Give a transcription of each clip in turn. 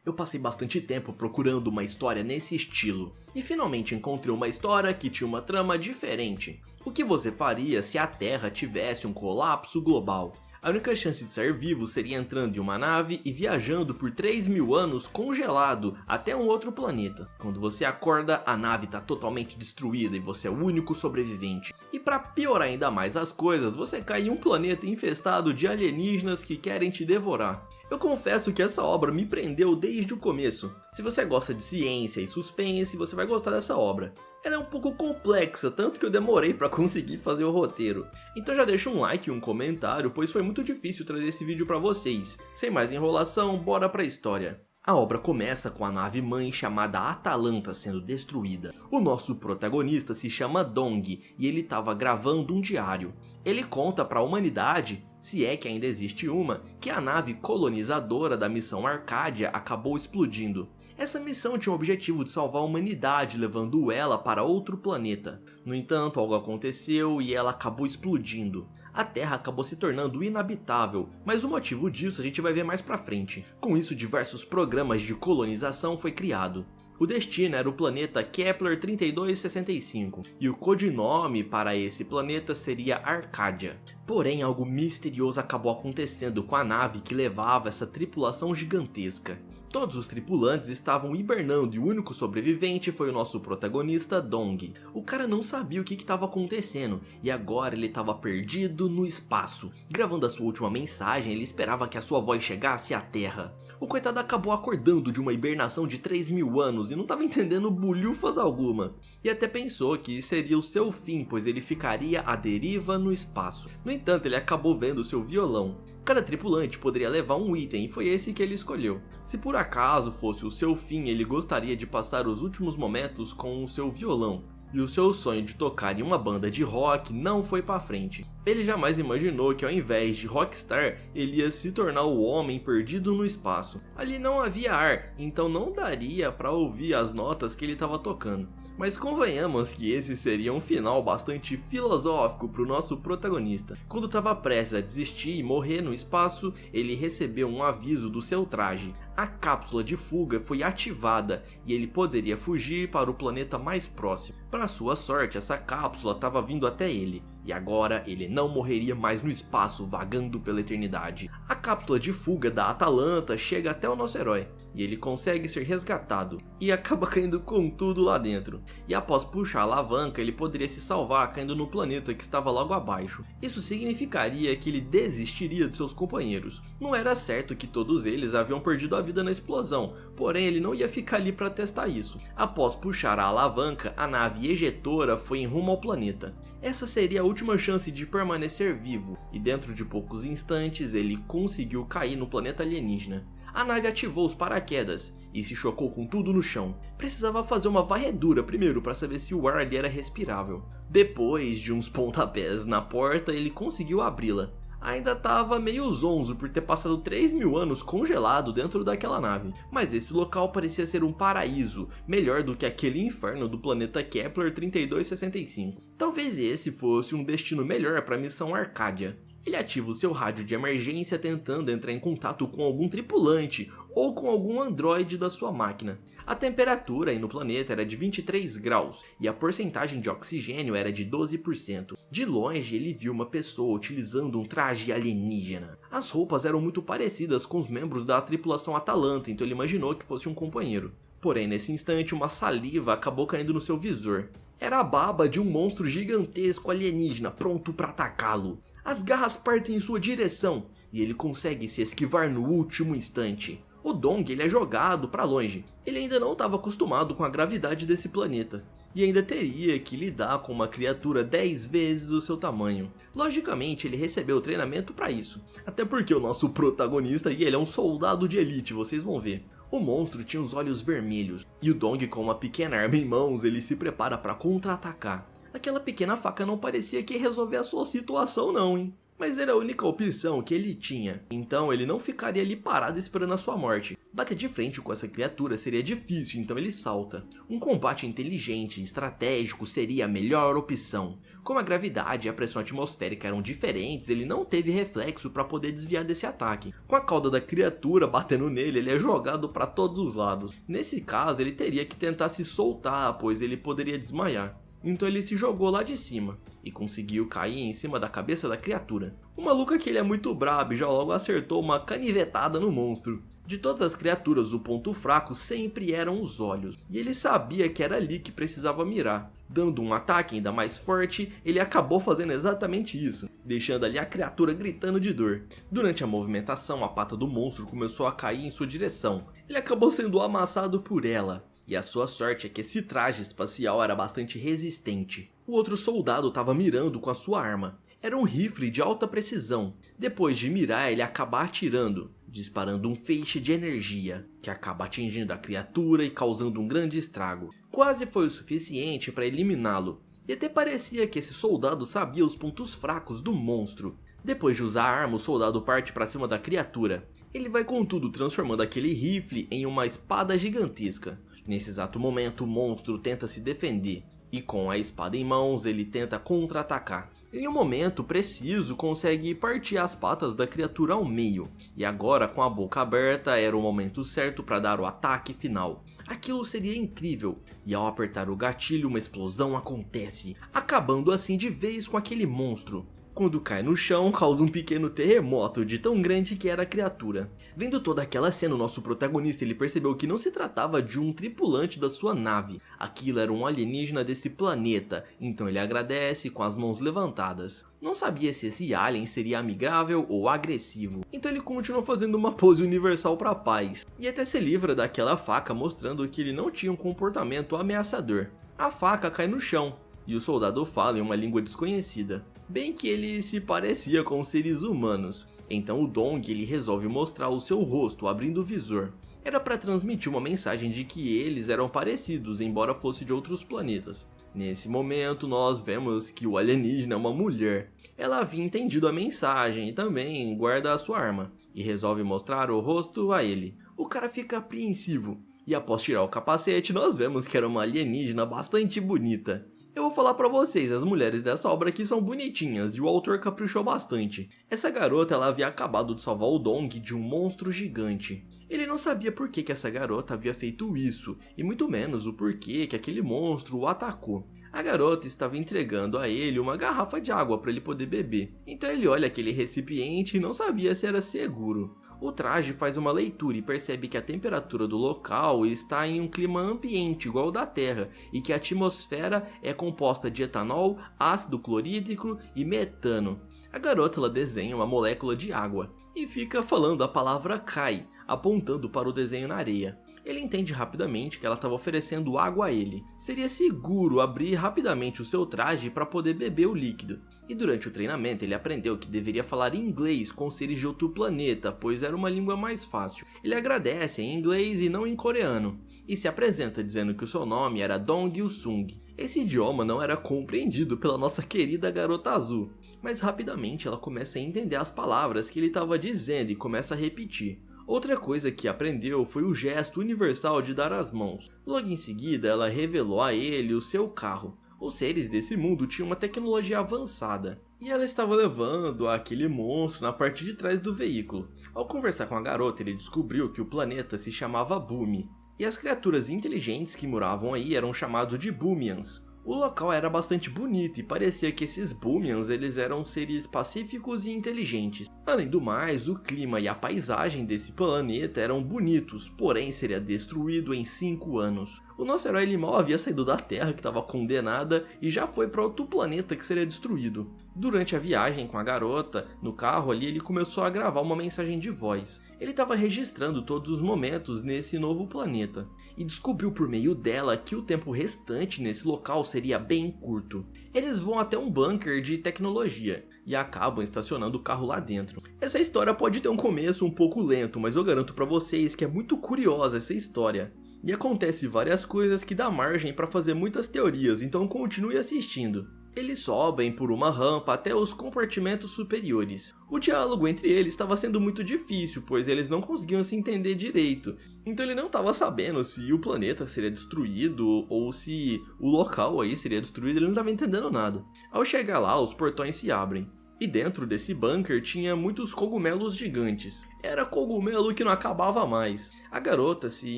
Eu passei bastante tempo procurando uma história nesse estilo, e finalmente encontrei uma história que tinha uma trama diferente. O que você faria se a Terra tivesse um colapso global? A única chance de sair vivo seria entrando em uma nave e viajando por 3.000 anos congelado até um outro planeta. Quando você acorda, a nave está totalmente destruída e você é o único sobrevivente. E para piorar ainda mais as coisas, você cai em um planeta infestado de alienígenas que querem te devorar. Eu confesso que essa obra me prendeu desde o começo. Se você gosta de ciência e suspense, você vai gostar dessa obra. Ela é um pouco complexa, tanto que eu demorei para conseguir fazer o roteiro. Então já deixa um like e um comentário, pois foi muito difícil trazer esse vídeo para vocês. Sem mais enrolação, bora pra história. A obra começa com a nave mãe chamada Atalanta sendo destruída. O nosso protagonista se chama Dong e ele estava gravando um diário. Ele conta para a humanidade, se é que ainda existe uma, que a nave colonizadora da missão Arcadia acabou explodindo. Essa missão tinha o objetivo de salvar a humanidade, levando ela para outro planeta. No entanto, algo aconteceu e ela acabou explodindo. A Terra acabou se tornando inabitável, mas o motivo disso a gente vai ver mais pra frente. Com isso, diversos programas de colonização foi criado. O destino era o planeta Kepler 3265, e o codinome para esse planeta seria Arcadia. Porém, algo misterioso acabou acontecendo com a nave que levava essa tripulação gigantesca. Todos os tripulantes estavam hibernando e o único sobrevivente foi o nosso protagonista, Dong. O cara não sabia o que estava acontecendo e agora ele estava perdido no espaço. Gravando a sua última mensagem, ele esperava que a sua voz chegasse à Terra. O coitado acabou acordando de uma hibernação de 3.000 anos e não estava entendendo bulhufas alguma. E até pensou que seria o seu fim, pois ele ficaria à deriva no espaço. No entanto, ele acabou vendo seu violão. Cada tripulante poderia levar um item e foi esse que ele escolheu. Se por acaso fosse o seu fim, ele gostaria de passar os últimos momentos com o seu violão. E o seu sonho de tocar em uma banda de rock não foi pra frente. Ele jamais imaginou que ao invés de rockstar, ele ia se tornar o homem perdido no espaço. Ali não havia ar, então não daria pra ouvir as notas que ele estava tocando. Mas convenhamos que esse seria um final bastante filosófico para o nosso protagonista. Quando estava prestes a desistir e morrer no espaço, ele recebeu um aviso do seu traje. A cápsula de fuga foi ativada e ele poderia fugir para o planeta mais próximo. Para sua sorte, essa cápsula estava vindo até ele. E agora ele não morreria mais no espaço vagando pela eternidade. A cápsula de fuga da Atalanta chega até o nosso herói. E ele consegue ser resgatado. E acaba caindo com tudo lá dentro. E após puxar a alavanca, ele poderia se salvar caindo no planeta que estava logo abaixo. Isso significaria que ele desistiria de seus companheiros. Não era certo que todos eles haviam perdido a vida na explosão, porém ele não ia ficar ali para testar isso. Após puxar a alavanca, a nave ejetora foi em rumo ao planeta. Essa seria a última chance de permanecer vivo, e dentro de poucos instantes ele conseguiu cair no planeta alienígena. A nave ativou os paraquedas e se chocou com tudo no chão. Precisava fazer uma varredura primeiro para saber se o ar ali era respirável. Depois de uns pontapés na porta, ele conseguiu abri-la. Ainda estava meio zonzo por ter passado 3.000 anos congelado dentro daquela nave, mas esse local parecia ser um paraíso, melhor do que aquele inferno do planeta Kepler 3265. Talvez esse fosse um destino melhor para a missão Arcadia. Ele ativa o seu rádio de emergência tentando entrar em contato com algum tripulante ou com algum androide da sua máquina. A temperatura aí no planeta era de 23 graus e a porcentagem de oxigênio era de 12%. De longe ele viu uma pessoa utilizando um traje alienígena. As roupas eram muito parecidas com os membros da tripulação Atalanta, então ele imaginou que fosse um companheiro. Porém, nesse instante, uma saliva acabou caindo no seu visor. Era a baba de um monstro gigantesco alienígena pronto para atacá-lo. As garras partem em sua direção e ele consegue se esquivar no último instante. O Dong ele é jogado para longe. Ele ainda não estava acostumado com a gravidade desse planeta e ainda teria que lidar com uma criatura 10 vezes o seu tamanho. Logicamente ele recebeu treinamento para isso, até porque o nosso protagonista ele é um soldado de elite, vocês vão ver. O monstro tinha os olhos vermelhos e o Dong, com uma pequena arma em mãos, ele se prepara para contra-atacar. Aquela pequena faca não parecia que ia resolver a sua situação não, hein? Mas era a única opção que ele tinha, então ele não ficaria ali parado esperando a sua morte. Bater de frente com essa criatura seria difícil, então ele salta. Um combate inteligente e estratégico seria a melhor opção. Como a gravidade e a pressão atmosférica eram diferentes, ele não teve reflexo para poder desviar desse ataque. Com a cauda da criatura batendo nele, ele é jogado para todos os lados. Nesse caso, ele teria que tentar se soltar, pois ele poderia desmaiar. Então ele se jogou lá de cima e conseguiu cair em cima da cabeça da criatura. O maluco aqui ele é muito brabo e já logo acertou uma canivetada no monstro. De todas as criaturas, o ponto fraco sempre eram os olhos, e ele sabia que era ali que precisava mirar. Dando um ataque ainda mais forte, ele acabou fazendo exatamente isso, deixando ali a criatura gritando de dor. Durante a movimentação, a pata do monstro começou a cair em sua direção. Ele acabou sendo amassado por ela. E a sua sorte é que esse traje espacial era bastante resistente. O outro soldado estava mirando com a sua arma. Era um rifle de alta precisão. Depois de mirar, ele acaba atirando, disparando um feixe de energia, que acaba atingindo a criatura e causando um grande estrago. Quase foi o suficiente para eliminá-lo. E até parecia que esse soldado sabia os pontos fracos do monstro. Depois de usar a arma, o soldado parte para cima da criatura. Ele vai contudo transformando aquele rifle em uma espada gigantesca. Nesse exato momento, o monstro tenta se defender, e com a espada em mãos, ele tenta contra-atacar. Em um momento preciso, consegue partir as patas da criatura ao meio, e agora com a boca aberta era o momento certo para dar o ataque final. Aquilo seria incrível, e ao apertar o gatilho uma explosão acontece, acabando assim de vez com aquele monstro. Quando cai no chão, causa um pequeno terremoto de tão grande que era a criatura. Vendo toda aquela cena, o nosso protagonista ele percebeu que não se tratava de um tripulante da sua nave. Aquilo era um alienígena desse planeta, então ele agradece com as mãos levantadas. Não sabia se esse alien seria amigável ou agressivo, então ele continuou fazendo uma pose universal para a paz. E até se livra daquela faca, mostrando que ele não tinha um comportamento ameaçador. A faca cai no chão. E o soldado fala em uma língua desconhecida, bem que ele se parecia com seres humanos. Então o Dong ele resolve mostrar o seu rosto abrindo o visor. Era para transmitir uma mensagem de que eles eram parecidos, embora fosse de outros planetas. Nesse momento nós vemos que o alienígena é uma mulher. Ela havia entendido a mensagem e também guarda a sua arma, e resolve mostrar o rosto a ele. O cara fica apreensivo, e após tirar o capacete nós vemos que era uma alienígena bastante bonita. Eu vou falar pra vocês, as mulheres dessa obra aqui são bonitinhas e o autor caprichou bastante. Essa garota ela havia acabado de salvar o Dong de um monstro gigante. Ele não sabia por que essa garota havia feito isso, e muito menos o porquê que aquele monstro o atacou. A garota estava entregando a ele uma garrafa de água para ele poder beber, então ele olha aquele recipiente e não sabia se era seguro. O traje faz uma leitura e percebe que a temperatura do local está em um clima ambiente igual ao da Terra e que a atmosfera é composta de etanol, ácido clorídrico e metano. A garota ela desenha uma molécula de água e fica falando a palavra Kai, apontando para o desenho na areia. Ele entende rapidamente que ela estava oferecendo água a ele. Seria seguro abrir rapidamente o seu traje para poder beber o líquido. E durante o treinamento ele aprendeu que deveria falar inglês com seres de outro planeta, pois era uma língua mais fácil. Ele agradece em inglês e não em coreano, e se apresenta dizendo que o seu nome era Dong Yu-sung. Esse idioma não era compreendido pela nossa querida garota azul, mas rapidamente ela começa a entender as palavras que ele estava dizendo e começa a repetir. Outra coisa que aprendeu foi o gesto universal de dar as mãos. Logo em seguida ela revelou a ele o seu carro. Os seres desse mundo tinham uma tecnologia avançada, e ela estava levando aquele monstro na parte de trás do veículo. Ao conversar com a garota, ele descobriu que o planeta se chamava Bumi, e as criaturas inteligentes que moravam aí eram chamados de Bumians. O local era bastante bonito e parecia que esses Bumians eles eram seres pacíficos e inteligentes. Além do mais, o clima e a paisagem desse planeta eram bonitos, porém seria destruído em 5 anos. O nosso herói ele mal havia saído da Terra que estava condenada e já foi para outro planeta que seria destruído. Durante a viagem com a garota, no carro ali ele começou a gravar uma mensagem de voz. Ele estava registrando todos os momentos nesse novo planeta e descobriu por meio dela que o tempo restante nesse local seria bem curto. Eles vão até um bunker de tecnologia e acabam estacionando o carro lá dentro. Essa história pode ter um começo um pouco lento, mas eu garanto para vocês que é muito curiosa essa história. E acontece várias coisas que dá margem para fazer muitas teorias, então continue assistindo. Eles sobem por uma rampa até os compartimentos superiores. O diálogo entre eles estava sendo muito difícil, pois eles não conseguiam se entender direito. Então ele não estava sabendo se o planeta seria destruído ou se o local aí seria destruído, ele não estava entendendo nada. Ao chegar lá, os portões se abrem. E dentro desse bunker tinha muitos cogumelos gigantes. Era cogumelo que não acabava mais. A garota se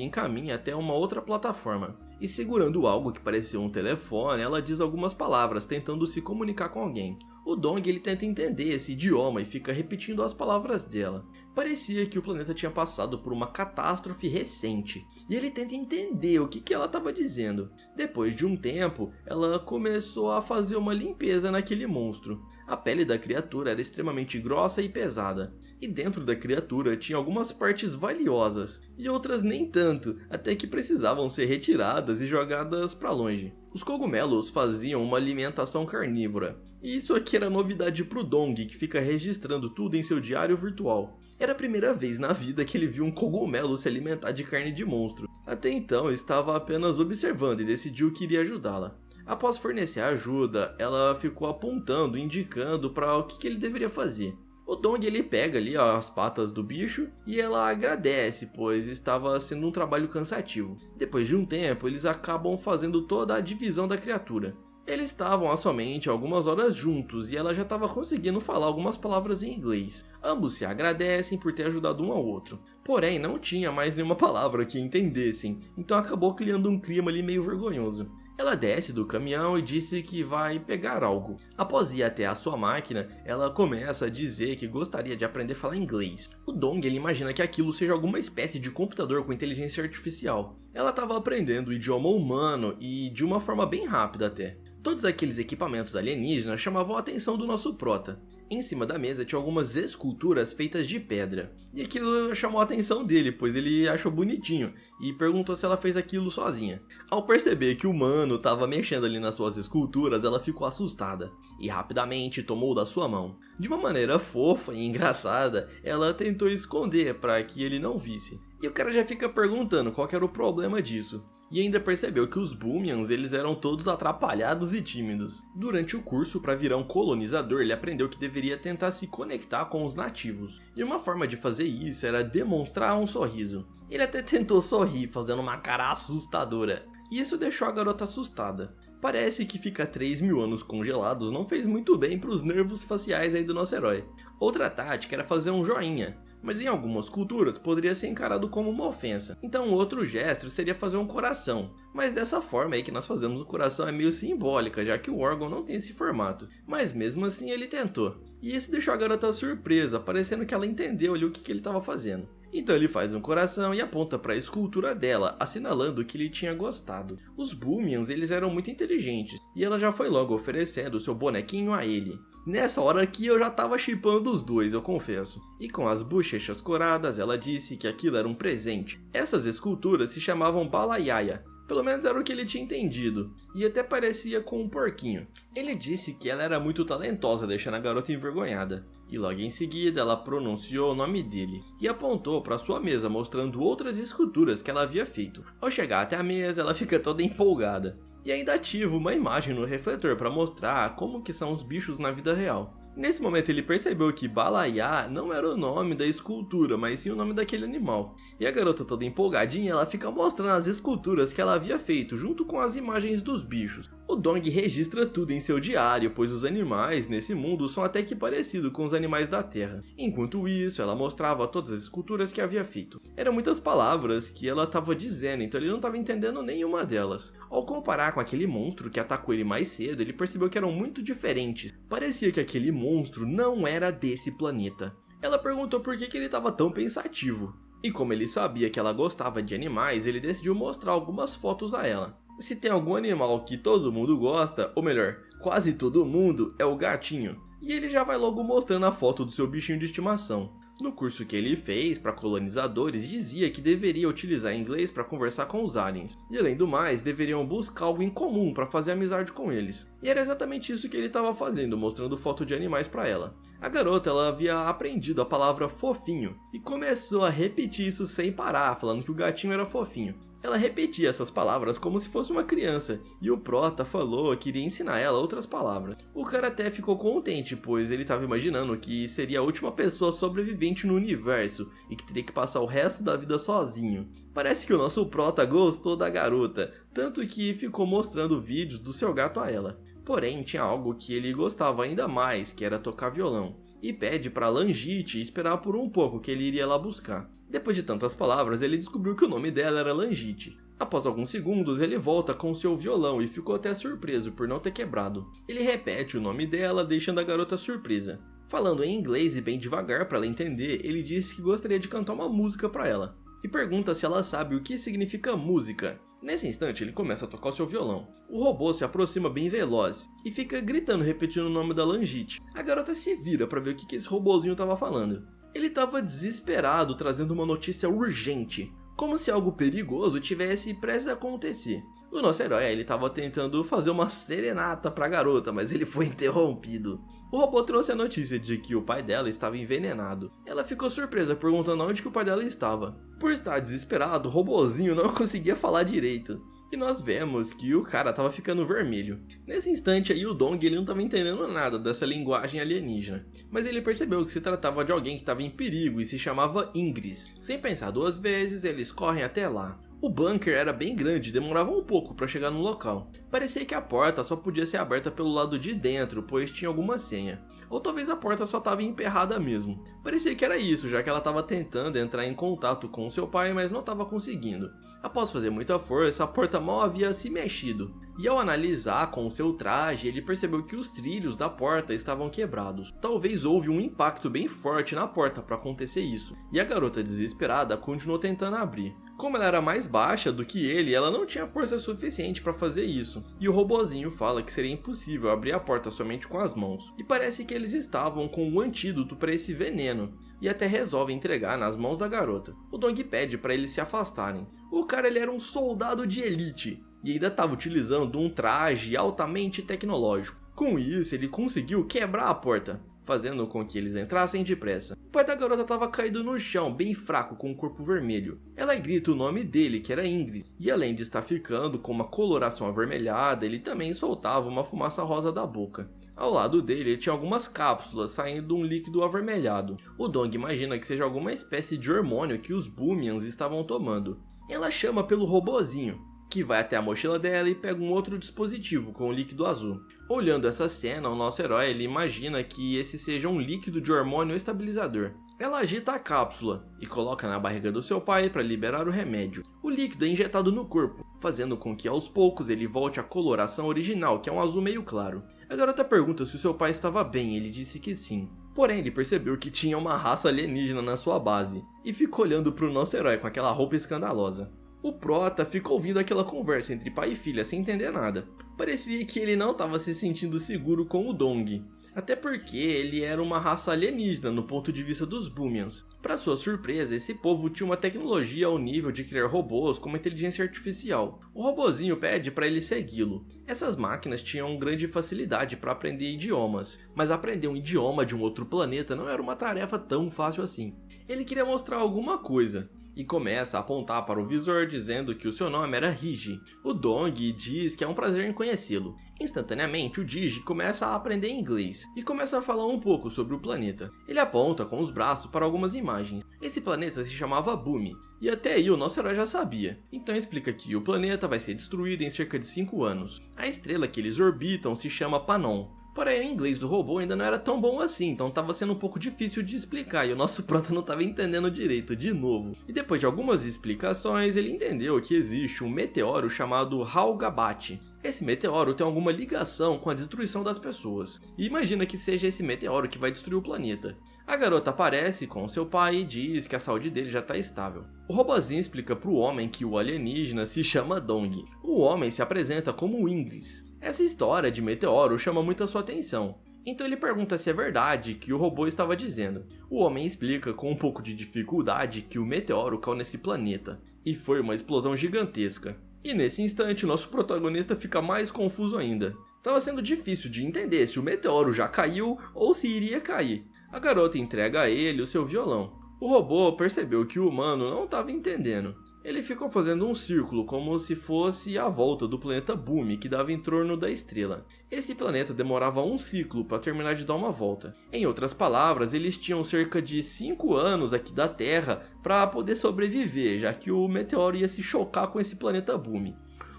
encaminha até uma outra plataforma. E segurando algo que parecia um telefone, ela diz algumas palavras, tentando se comunicar com alguém. O Dong ele tenta entender esse idioma e fica repetindo as palavras dela. Parecia que o planeta tinha passado por uma catástrofe recente, e ele tenta entender o que ela estava dizendo. Depois de um tempo, ela começou a fazer uma limpeza naquele monstro. A pele da criatura era extremamente grossa e pesada, e dentro da criatura tinha algumas partes valiosas, e outras nem tanto, até que precisavam ser retiradas e jogadas para longe. Os cogumelos faziam uma alimentação carnívora, e isso aqui era novidade pro Dong, que fica registrando tudo em seu diário virtual. Era a primeira vez na vida que ele viu um cogumelo se alimentar de carne de monstro. Até então ele estava apenas observando e decidiu que iria ajudá-la. Após fornecer ajuda, ela ficou apontando, indicando para o que ele deveria fazer. O Dong ele pega ali as patas do bicho e ela agradece, pois estava sendo um trabalho cansativo. Depois de um tempo, eles acabam fazendo toda a divisão da criatura. Eles estavam há somente algumas horas juntos e ela já estava conseguindo falar algumas palavras em inglês. Ambos se agradecem por ter ajudado um ao outro. Porém, não tinha mais nenhuma palavra que entendessem, então acabou criando um clima ali meio vergonhoso. Ela desce do caminhão e disse que vai pegar algo. Após ir até a sua máquina, ela começa a dizer que gostaria de aprender a falar inglês. O Dong ele imagina que aquilo seja alguma espécie de computador com inteligência artificial. Ela estava aprendendo o idioma humano e de uma forma bem rápida até. Todos aqueles equipamentos alienígenas chamavam a atenção do nosso prota. Em cima da mesa tinha algumas esculturas feitas de pedra. E aquilo chamou a atenção dele, pois ele achou bonitinho e perguntou se ela fez aquilo sozinha. Ao perceber que o humano estava mexendo ali nas suas esculturas, ela ficou assustada e rapidamente tomou da sua mão. De uma maneira fofa e engraçada, ela tentou esconder para que ele não visse. E o cara já fica perguntando qual que era o problema disso. E ainda percebeu que os Boomians eles eram todos atrapalhados e tímidos. Durante o curso, para virar um colonizador, ele aprendeu que deveria tentar se conectar com os nativos. E uma forma de fazer isso era demonstrar um sorriso. Ele até tentou sorrir, fazendo uma cara assustadora. E isso deixou a garota assustada. Parece que ficar 3.000 anos congelados não fez muito bem para os nervos faciais aí do nosso herói. Outra tática era fazer um joinha. Mas em algumas culturas poderia ser encarado como uma ofensa. Então outro gesto seria fazer um coração. Mas dessa forma aí que nós fazemos o coração é meio simbólica, já que o órgão não tem esse formato. Mas mesmo assim ele tentou. E isso deixou a garota surpresa, parecendo que ela entendeu ali o que ele estava fazendo. Então ele faz um coração e aponta para a escultura dela, assinalando que ele tinha gostado. Os Boomians eles eram muito inteligentes, e ela já foi logo oferecendo seu bonequinho a ele. Nessa hora aqui eu já tava shippando os dois, eu confesso. E com as bochechas coradas, ela disse que aquilo era um presente. Essas esculturas se chamavam Balayaya. Pelo menos era o que ele tinha entendido, e até parecia com um porquinho. Ele disse que ela era muito talentosa, deixando a garota envergonhada. E logo em seguida ela pronunciou o nome dele, e apontou para sua mesa mostrando outras esculturas que ela havia feito. Ao chegar até a mesa, ela fica toda empolgada. E ainda ativa uma imagem no refletor para mostrar como que são os bichos na vida real. Nesse momento ele percebeu que Balaiá não era o nome da escultura, mas sim o nome daquele animal. E a garota toda empolgadinha, ela fica mostrando as esculturas que ela havia feito, junto com as imagens dos bichos. O Dong registra tudo em seu diário, pois os animais nesse mundo são até que parecidos com os animais da Terra. Enquanto isso, ela mostrava todas as esculturas que havia feito. Eram muitas palavras que ela estava dizendo, então ele não estava entendendo nenhuma delas. Ao comparar com aquele monstro que atacou ele mais cedo, ele percebeu que eram muito diferentes. Parecia que aquele monstro não era desse planeta. Ela perguntou por que ele estava tão pensativo. E como ele sabia que ela gostava de animais, ele decidiu mostrar algumas fotos a ela. Se tem algum animal que todo mundo gosta, ou melhor, quase todo mundo, é o gatinho. E ele já vai logo mostrando a foto do seu bichinho de estimação. No curso que ele fez para colonizadores, dizia que deveria utilizar inglês para conversar com os aliens. E além do mais, deveriam buscar algo em comum para fazer amizade com eles. E era exatamente isso que ele estava fazendo, mostrando foto de animais para ela. A garota ela havia aprendido a palavra fofinho e começou a repetir isso sem parar, falando que o gatinho era fofinho. Ela repetia essas palavras como se fosse uma criança, e o prota falou que iria ensinar ela outras palavras. O cara até ficou contente, pois ele estava imaginando que seria a última pessoa sobrevivente no universo e que teria que passar o resto da vida sozinho. Parece que o nosso prota gostou da garota, tanto que ficou mostrando vídeos do seu gato a ela. Porém, tinha algo que ele gostava ainda mais, que era tocar violão, e pede para Langite esperar por um pouco que ele iria lá buscar. Depois de tantas palavras, ele descobriu que o nome dela era Langite. Após alguns segundos, ele volta com seu violão e ficou até surpreso por não ter quebrado. Ele repete o nome dela, deixando a garota surpresa. Falando em inglês e bem devagar para ela entender, ele disse que gostaria de cantar uma música para ela, e pergunta se ela sabe o que significa música. Nesse instante, ele começa a tocar o seu violão. O robô se aproxima bem veloz e fica gritando, repetindo o nome da Langite. A garota se vira para ver o que esse robozinho estava falando. Ele estava desesperado, trazendo uma notícia urgente, como se algo perigoso tivesse prestes a acontecer. O nosso herói estava tentando fazer uma serenata para a garota, mas ele foi interrompido. O robô trouxe a notícia de que o pai dela estava envenenado. Ela ficou surpresa, perguntando onde que o pai dela estava. Por estar desesperado, o robozinho não conseguia falar direito. E nós vemos que o cara estava ficando vermelho. Nesse instante aí o Dong ele não estava entendendo nada dessa linguagem alienígena, mas ele percebeu que se tratava de alguém que estava em perigo e se chamava Ingris. Sem pensar duas vezes, eles correm até lá. O bunker era bem grande e demorava um pouco para chegar no local. Parecia que a porta só podia ser aberta pelo lado de dentro, pois tinha alguma senha. Ou talvez a porta só estava emperrada mesmo. Parecia que era isso, já que ela estava tentando entrar em contato com seu pai, mas não estava conseguindo. Após fazer muita força, a porta mal havia se mexido. E ao analisar com seu traje, ele percebeu que os trilhos da porta estavam quebrados. Talvez houve um impacto bem forte na porta para acontecer isso. E a garota desesperada continuou tentando abrir. Como ela era mais baixa do que ele, ela não tinha força suficiente para fazer isso. E o robozinho fala que seria impossível abrir a porta somente com as mãos. E parece que eles estavam com um antídoto para esse veneno. E até resolve entregar nas mãos da garota. O Dong pede para eles se afastarem. O cara ele era um soldado de elite. E ainda estava utilizando um traje altamente tecnológico. Com isso, ele conseguiu quebrar a porta, fazendo com que eles entrassem depressa. O pai da garota estava caído no chão, bem fraco, com o corpo vermelho. Ela grita o nome dele, que era Ingrid, e além de estar ficando com uma coloração avermelhada, ele também soltava uma fumaça rosa da boca. Ao lado dele tinha algumas cápsulas saindo de um líquido avermelhado. O Dong imagina que seja alguma espécie de hormônio que os Boomians estavam tomando. Ela chama pelo robozinho, que vai até a mochila dela e pega um outro dispositivo com um líquido azul. Olhando essa cena, o nosso herói ele imagina que esse seja um líquido de hormônio estabilizador. Ela agita a cápsula e coloca na barriga do seu pai para liberar o remédio. O líquido é injetado no corpo, fazendo com que aos poucos ele volte à coloração original, que é um azul meio claro. A garota pergunta se o seu pai estava bem e ele disse que sim. Porém, ele percebeu que tinha uma raça alienígena na sua base e ficou olhando para o nosso herói com aquela roupa escandalosa. O prota ficou ouvindo aquela conversa entre pai e filha sem entender nada. Parecia que ele não estava se sentindo seguro com o Dong, até porque ele era uma raça alienígena no ponto de vista dos Boomians. Para sua surpresa, esse povo tinha uma tecnologia ao nível de criar robôs com uma inteligência artificial. O robozinho pede para ele segui-lo. Essas máquinas tinham grande facilidade para aprender idiomas, mas aprender um idioma de um outro planeta não era uma tarefa tão fácil assim. Ele queria mostrar alguma coisa e começa a apontar para o visor dizendo que o seu nome era Rigi. O Dong diz que é um prazer em conhecê-lo. Instantaneamente, o Digi começa a aprender inglês e começa a falar um pouco sobre o planeta. Ele aponta com os braços para algumas imagens. Esse planeta se chamava Bumi, e até aí o nosso herói já sabia. Então explica que o planeta vai ser destruído em cerca de 5 anos. A estrela que eles orbitam se chama Panon. Porém, o inglês do robô ainda não era tão bom assim, então estava sendo um pouco difícil de explicar e o nosso prota não estava entendendo direito de novo. E depois de algumas explicações, ele entendeu que existe um meteoro chamado Haugabat. Esse meteoro tem alguma ligação com a destruição das pessoas. E imagina que seja esse meteoro que vai destruir o planeta. A garota aparece com seu pai e diz que a saúde dele já está estável. O robozinho explica para o homem que o alienígena se chama Dong. O homem se apresenta como Ingris. Essa história de meteoro chama muito a sua atenção, então ele pergunta se é verdade que o robô estava dizendo. O homem explica com um pouco de dificuldade que o meteoro caiu nesse planeta, e foi uma explosão gigantesca. E nesse instante o nosso protagonista fica mais confuso ainda. Estava sendo difícil de entender se o meteoro já caiu ou se iria cair. A garota entrega a ele o seu violão. O robô percebeu que o humano não estava entendendo. Ele ficou fazendo um círculo como se fosse a volta do planeta Bumi, que dava em torno da estrela. Esse planeta demorava um ciclo para terminar de dar uma volta. Em outras palavras, eles tinham cerca de 5 anos aqui da Terra para poder sobreviver, já que o meteoro ia se chocar com esse planeta Bumi.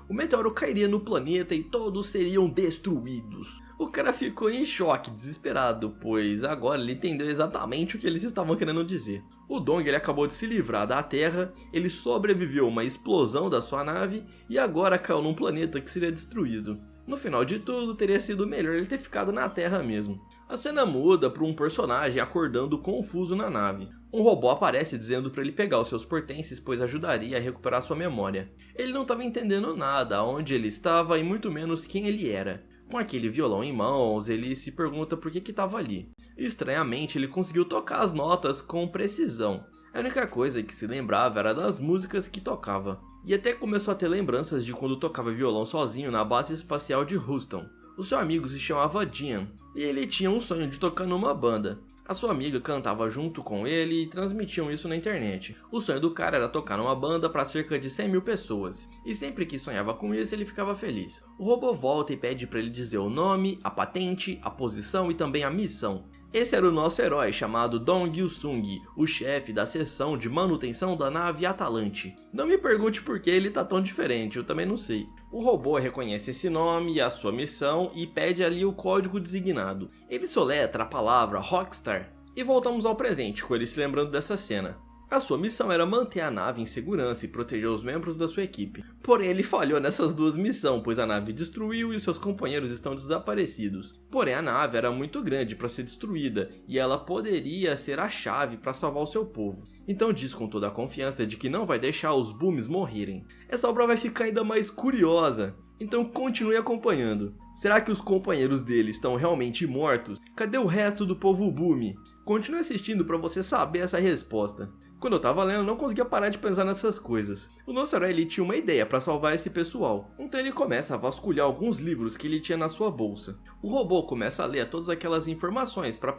O meteoro cairia no planeta e todos seriam destruídos. O cara ficou em choque, desesperado, pois agora ele entendeu exatamente o que eles estavam querendo dizer. O Dong ele acabou de se livrar da Terra, ele sobreviveu a uma explosão da sua nave e agora caiu num planeta que seria destruído. No final de tudo, teria sido melhor ele ter ficado na Terra mesmo. A cena muda para um personagem acordando confuso na nave. Um robô aparece dizendo para ele pegar os seus pertences, pois ajudaria a recuperar sua memória. Ele não estava entendendo nada, onde ele estava e muito menos quem ele era. Com aquele violão em mãos, ele se pergunta por que estava ali. Estranhamente, ele conseguiu tocar as notas com precisão. A única coisa que se lembrava era das músicas que tocava. E até começou a ter lembranças de quando tocava violão sozinho na base espacial de Houston. O seu amigo se chamava Jean, e ele tinha um sonho de tocar numa banda. A sua amiga cantava junto com ele e transmitiam isso na internet. O sonho do cara era tocar numa banda para cerca de 100 mil pessoas, e sempre que sonhava com isso ele ficava feliz. O robô volta e pede para ele dizer o nome, a patente, a posição e também a missão. Esse era o nosso herói chamado Dong Yu-sung, o chefe da seção de manutenção da nave Atalante. Não me pergunte por que ele tá tão diferente, eu também não sei. O robô reconhece esse nome e a sua missão e pede ali o código designado. Ele soletra a palavra Rockstar. E voltamos ao presente, com ele se lembrando dessa cena. A sua missão era manter a nave em segurança e proteger os membros da sua equipe. Porém, ele falhou nessas duas missões, pois a nave destruiu e os seus companheiros estão desaparecidos. Porém, a nave era muito grande para ser destruída e ela poderia ser a chave para salvar o seu povo. Então diz com toda a confiança de que não vai deixar os Booms morrerem. Essa obra vai ficar ainda mais curiosa, então continue acompanhando. Será que os companheiros dele estão realmente mortos? Cadê o resto do povo Boom? Continue assistindo para você saber essa resposta. Quando eu tava lendo, eu não conseguia parar de pensar nessas coisas. O nosso herói ele tinha uma ideia para salvar esse pessoal, então ele começa a vasculhar alguns livros que ele tinha na sua bolsa. O robô começa a ler todas aquelas informações para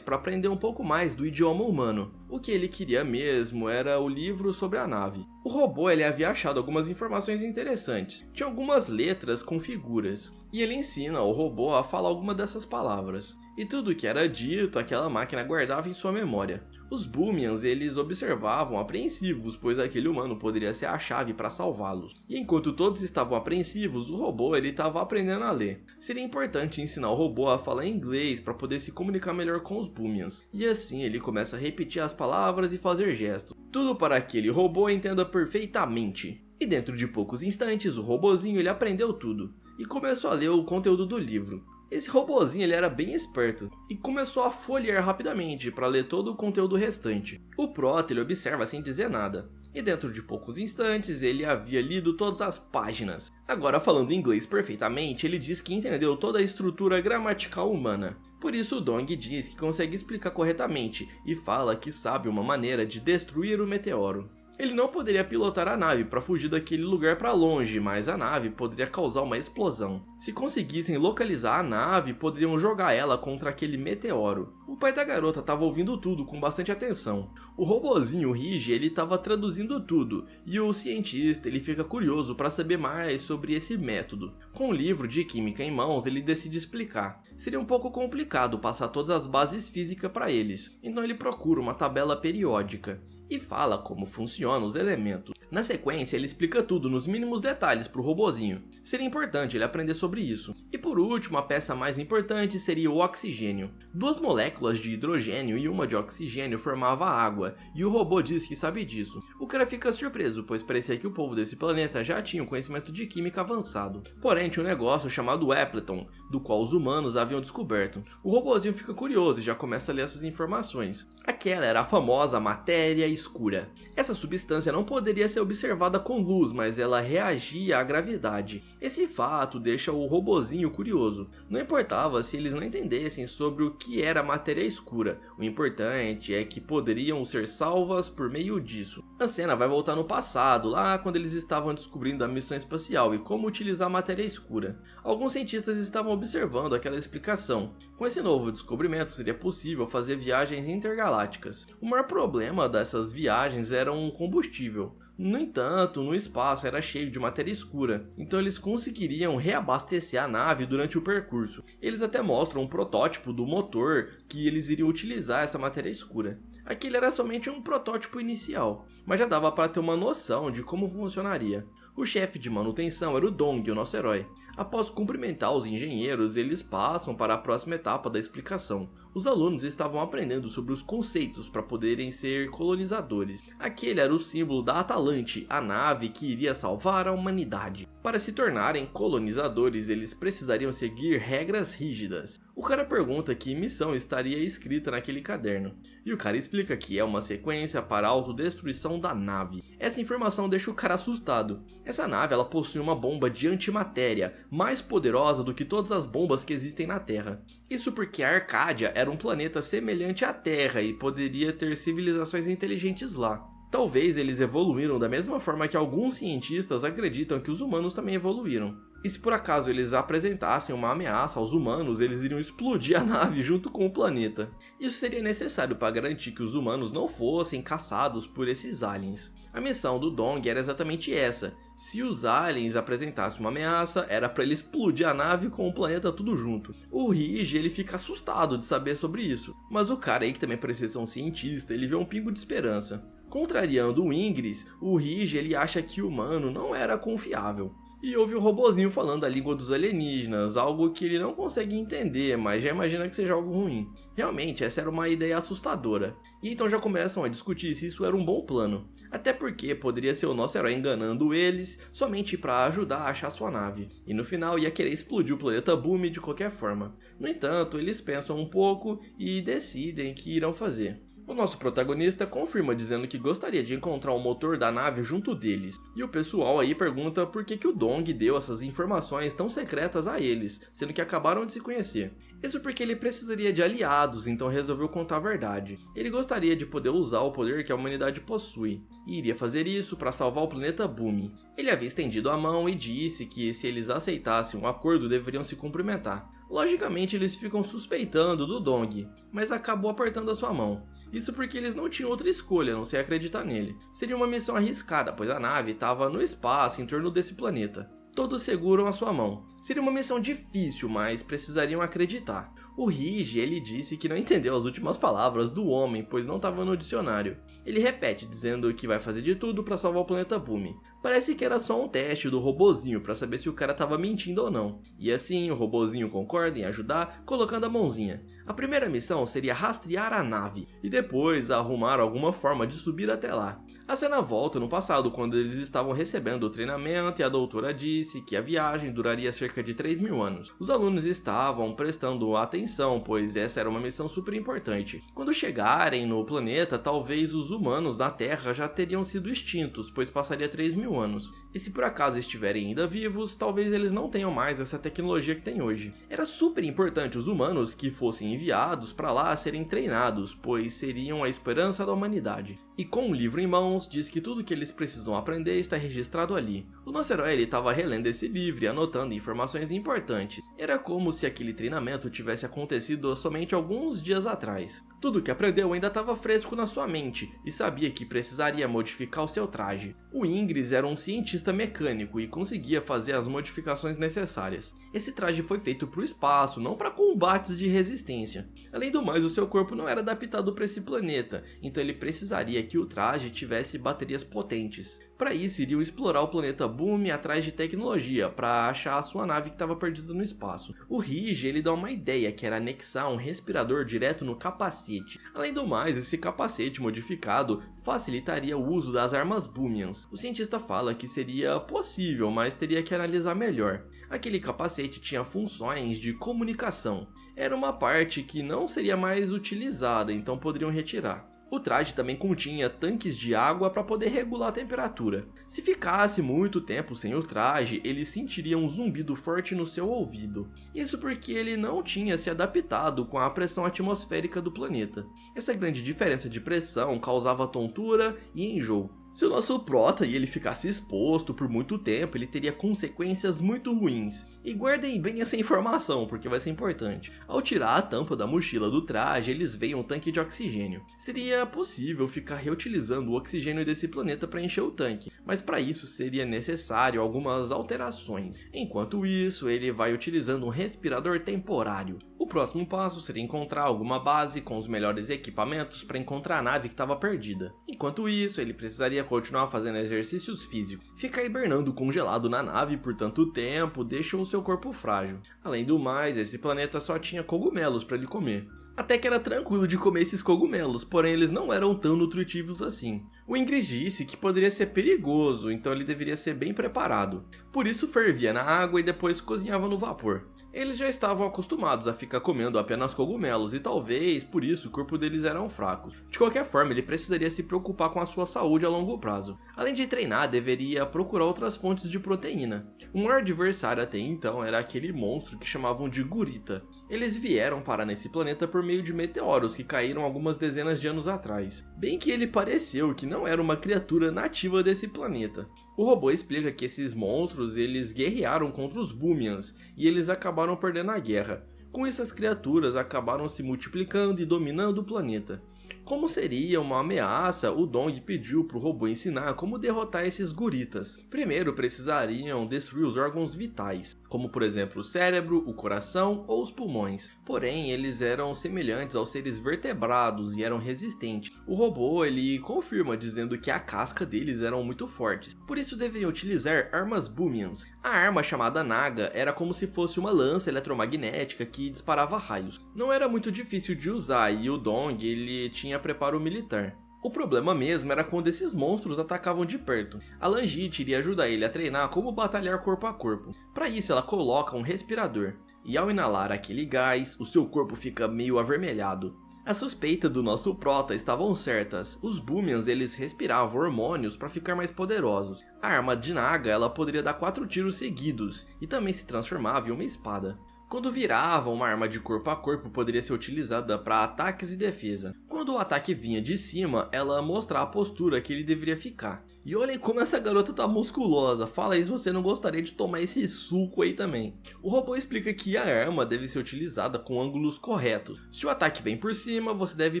aprender um pouco mais do idioma humano. O que ele queria mesmo era o livro sobre a nave. O robô ele havia achado algumas informações interessantes. Tinha algumas letras com figuras. E ele ensina o robô a falar alguma dessas palavras. E tudo o que era dito, aquela máquina guardava em sua memória. Os Boomians, eles observavam apreensivos, pois aquele humano poderia ser a chave para salvá-los. E enquanto todos estavam apreensivos, o robô ele estava aprendendo a ler. Seria importante ensinar o robô a falar inglês para poder se comunicar melhor com os Boomians. E assim ele começa a repetir as palavras e fazer gestos. Tudo para que aquele robô entenda perfeitamente. E dentro de poucos instantes, o robozinho ele aprendeu tudo. E começou a ler o conteúdo do livro. Esse robozinho ele era bem esperto e começou a folhear rapidamente para ler todo o conteúdo restante. O Prota ele observa sem dizer nada, e dentro de poucos instantes ele havia lido todas as páginas. Agora falando inglês perfeitamente, ele diz que entendeu toda a estrutura gramatical humana. Por isso o Dong diz que consegue explicar corretamente e fala que sabe uma maneira de destruir o meteoro. Ele não poderia pilotar a nave para fugir daquele lugar para longe, mas a nave poderia causar uma explosão. Se conseguissem localizar a nave, poderiam jogar ela contra aquele meteoro. O pai da garota estava ouvindo tudo com bastante atenção. O robozinho Rigi ele estava traduzindo tudo, e o cientista ele fica curioso para saber mais sobre esse método. Com o livro de química em mãos, ele decide explicar. Seria um pouco complicado passar todas as bases físicas para eles, então ele procura uma tabela periódica e fala como funcionam os elementos. Na sequência, ele explica tudo nos mínimos detalhes para o robozinho. Seria importante ele aprender sobre isso. E por último, a peça mais importante seria o oxigênio. 2 moléculas de hidrogênio e uma de oxigênio formavam água, e o robô diz que sabe disso. O cara fica surpreso, pois parecia que o povo desse planeta já tinha um conhecimento de química avançado. Porém, tinha um negócio chamado Appleton, do qual os humanos haviam descoberto. O robozinho fica curioso e já começa a ler essas informações. Aquela era a famosa matéria escura. Essa substância não poderia ser observada com luz, mas ela reagia à gravidade. Esse fato deixa o robozinho curioso. Não importava se eles não entendessem sobre o que era matéria escura, o importante é que poderiam ser salvas por meio disso. A cena vai voltar no passado, lá quando eles estavam descobrindo a missão espacial e como utilizar a matéria escura. Alguns cientistas estavam observando aquela explicação. Com esse novo descobrimento seria possível fazer viagens intergalácticas. O maior problema dessas viagens era um combustível. No entanto, no espaço era cheio de matéria escura, então eles conseguiriam reabastecer a nave durante o percurso. Eles até mostram um protótipo do motor que eles iriam utilizar essa matéria escura. Aquele era somente um protótipo inicial, mas já dava para ter uma noção de como funcionaria. O chefe de manutenção era o Dong, o nosso herói. Após cumprimentar os engenheiros, eles passam para a próxima etapa da explicação. Os alunos estavam aprendendo sobre os conceitos para poderem ser colonizadores. Aquele era o símbolo da Atalante, a nave que iria salvar a humanidade. Para se tornarem colonizadores, eles precisariam seguir regras rígidas. O cara pergunta que missão estaria escrita naquele caderno, e o cara explica que é uma sequência para a autodestruição da nave. Essa informação deixa o cara assustado. Essa nave ela possui uma bomba de antimatéria, mais poderosa do que todas as bombas que existem na Terra. Isso porque a Arcádia era um planeta semelhante à Terra e poderia ter civilizações inteligentes lá. Talvez eles evoluíram da mesma forma que alguns cientistas acreditam que os humanos também evoluíram. E se por acaso eles apresentassem uma ameaça aos humanos, eles iriam explodir a nave junto com o planeta. Isso seria necessário para garantir que os humanos não fossem caçados por esses aliens. A missão do Dong era exatamente essa. Se os aliens apresentassem uma ameaça, era para ele explodir a nave com o planeta tudo junto. O Rige, ele fica assustado de saber sobre isso. Mas o cara aí que também precisa ser um cientista, ele vê um pingo de esperança. Contrariando o Ingris, o Rige ele acha que o humano não era confiável. E ouve o robozinho falando a língua dos alienígenas, algo que ele não consegue entender, mas já imagina que seja algo ruim. Realmente, essa era uma ideia assustadora. E então já começam a discutir se isso era um bom plano. Até porque poderia ser o nosso herói enganando eles, somente para ajudar a achar sua nave. E no final ia querer explodir o planeta Bumi de qualquer forma. No entanto, eles pensam um pouco e decidem que irão fazer. O nosso protagonista confirma dizendo que gostaria de encontrar o motor da nave junto deles. E o pessoal aí pergunta por que o Dong deu essas informações tão secretas a eles, sendo que acabaram de se conhecer. Isso porque ele precisaria de aliados, então resolveu contar a verdade. Ele gostaria de poder usar o poder que a humanidade possui, e iria fazer isso para salvar o planeta Bumi. Ele havia estendido a mão e disse que se eles aceitassem um acordo deveriam se cumprimentar. Logicamente eles ficam suspeitando do Dong, mas acabou apertando a sua mão. Isso porque eles não tinham outra escolha a não ser acreditar nele. Seria uma missão arriscada, pois a nave estava no espaço em torno desse planeta. Todos seguram a sua mão. Seria uma missão difícil, mas precisariam acreditar. O Rige, ele disse que não entendeu as últimas palavras do homem, pois não estava no dicionário. Ele repete, dizendo que vai fazer de tudo para salvar o planeta Bumi. Parece que era só um teste do robozinho para saber se o cara estava mentindo ou não. E assim, o robozinho concorda em ajudar, colocando a mãozinha. A primeira missão seria rastrear a nave, e depois arrumar alguma forma de subir até lá. A cena volta no passado, quando eles estavam recebendo o treinamento e a doutora disse que a viagem duraria cerca de 3.000 anos. Os alunos estavam prestando atenção, pois essa era uma missão super importante. Quando chegarem no planeta, talvez os humanos na Terra já teriam sido extintos, pois passaria 3.000 anos. E se por acaso estiverem ainda vivos, talvez eles não tenham mais essa tecnologia que tem hoje. Era super importante os humanos que fossem enviados para lá serem treinados, pois seriam a esperança da humanidade. E com o livro em mãos, diz que tudo que eles precisam aprender está registrado ali. O nosso herói estava relendo esse livro e anotando informações importantes. Era como se aquele treinamento tivesse acontecido somente alguns dias atrás. Tudo que aprendeu ainda estava fresco na sua mente e sabia que precisaria modificar o seu traje. O Ingris era um cientista mecânico e conseguia fazer as modificações necessárias. Esse traje foi feito para o espaço, não para combates de resistência. Além do mais, o seu corpo não era adaptado para esse planeta, então ele precisaria que o traje tivesse baterias potentes. Para isso, iriam explorar o planeta Bumi atrás de tecnologia para achar a sua nave que estava perdida no espaço. O Rige ele dá uma ideia que era anexar um respirador direto no capacete. Além do mais, esse capacete modificado facilitaria o uso das armas Bumians. O cientista fala que seria possível, mas teria que analisar melhor. Aquele capacete tinha funções de comunicação. Era uma parte que não seria mais utilizada, então poderiam retirar. O traje também continha tanques de água para poder regular a temperatura. Se ficasse muito tempo sem o traje, ele sentiria um zumbido forte no seu ouvido. Isso porque ele não tinha se adaptado com a pressão atmosférica do planeta. Essa grande diferença de pressão causava tontura e enjoo. Se o nosso prota e ele ficasse exposto por muito tempo, ele teria consequências muito ruins. E guardem bem essa informação, porque vai ser importante. Ao tirar a tampa da mochila do traje, eles veem um tanque de oxigênio. Seria possível ficar reutilizando o oxigênio desse planeta para encher o tanque, mas para isso seria necessário algumas alterações. Enquanto isso, ele vai utilizando um respirador temporário. O próximo passo seria encontrar alguma base com os melhores equipamentos para encontrar a nave que estava perdida. Enquanto isso, ele precisaria continuar fazendo exercícios físicos. Ficar hibernando congelado na nave por tanto tempo deixou o seu corpo frágil. Além do mais, esse planeta só tinha cogumelos para ele comer. Até que era tranquilo de comer esses cogumelos, porém eles não eram tão nutritivos assim. O Ingrid disse que poderia ser perigoso, então ele deveria ser bem preparado. Por isso fervia na água e depois cozinhava no vapor. Eles já estavam acostumados a ficar comendo apenas cogumelos e talvez por isso o corpo deles eram fracos. De qualquer forma, ele precisaria se preocupar com a sua saúde a longo prazo. Além de treinar, deveria procurar outras fontes de proteína. O maior adversário até então era aquele monstro que chamavam de Gurita. Eles vieram parar nesse planeta por meio de meteoros que caíram algumas dezenas de anos atrás. Bem que ele pareceu que não era uma criatura nativa desse planeta. O robô explica que esses monstros eles guerrearam contra os Boomians e eles acabaram perdendo a guerra. Com isso, as criaturas acabaram se multiplicando e dominando o planeta. Como seria uma ameaça, o Dong pediu para o robô ensinar como derrotar esses Guritas. Primeiro precisariam destruir os órgãos vitais, como por exemplo o cérebro, o coração ou os pulmões. Porém, eles eram semelhantes aos seres vertebrados e eram resistentes. O robô ele confirma dizendo que a casca deles eram muito fortes, por isso deveriam utilizar armas Boomians. A arma chamada Naga era como se fosse uma lança eletromagnética que disparava raios. Não era muito difícil de usar e o Dong ele tinha preparo militar. O problema mesmo era quando esses monstros atacavam de perto. A Langit iria ajudar ele a treinar como batalhar corpo a corpo. Para isso ela coloca um respirador. E ao inalar aquele gás, o seu corpo fica meio avermelhado. As suspeitas do nosso prota estavam certas. Os Boomians eles respiravam hormônios para ficar mais poderosos. A arma de Naga ela poderia dar 4 tiros seguidos e também se transformava em uma espada. Quando virava, uma arma de corpo a corpo poderia ser utilizada para ataques e defesa. Quando o ataque vinha de cima, ela mostrava a postura que ele deveria ficar. E olhem como essa garota tá musculosa, fala aí se você não gostaria de tomar esse suco aí também. O robô explica que a arma deve ser utilizada com ângulos corretos. Se o ataque vem por cima, você deve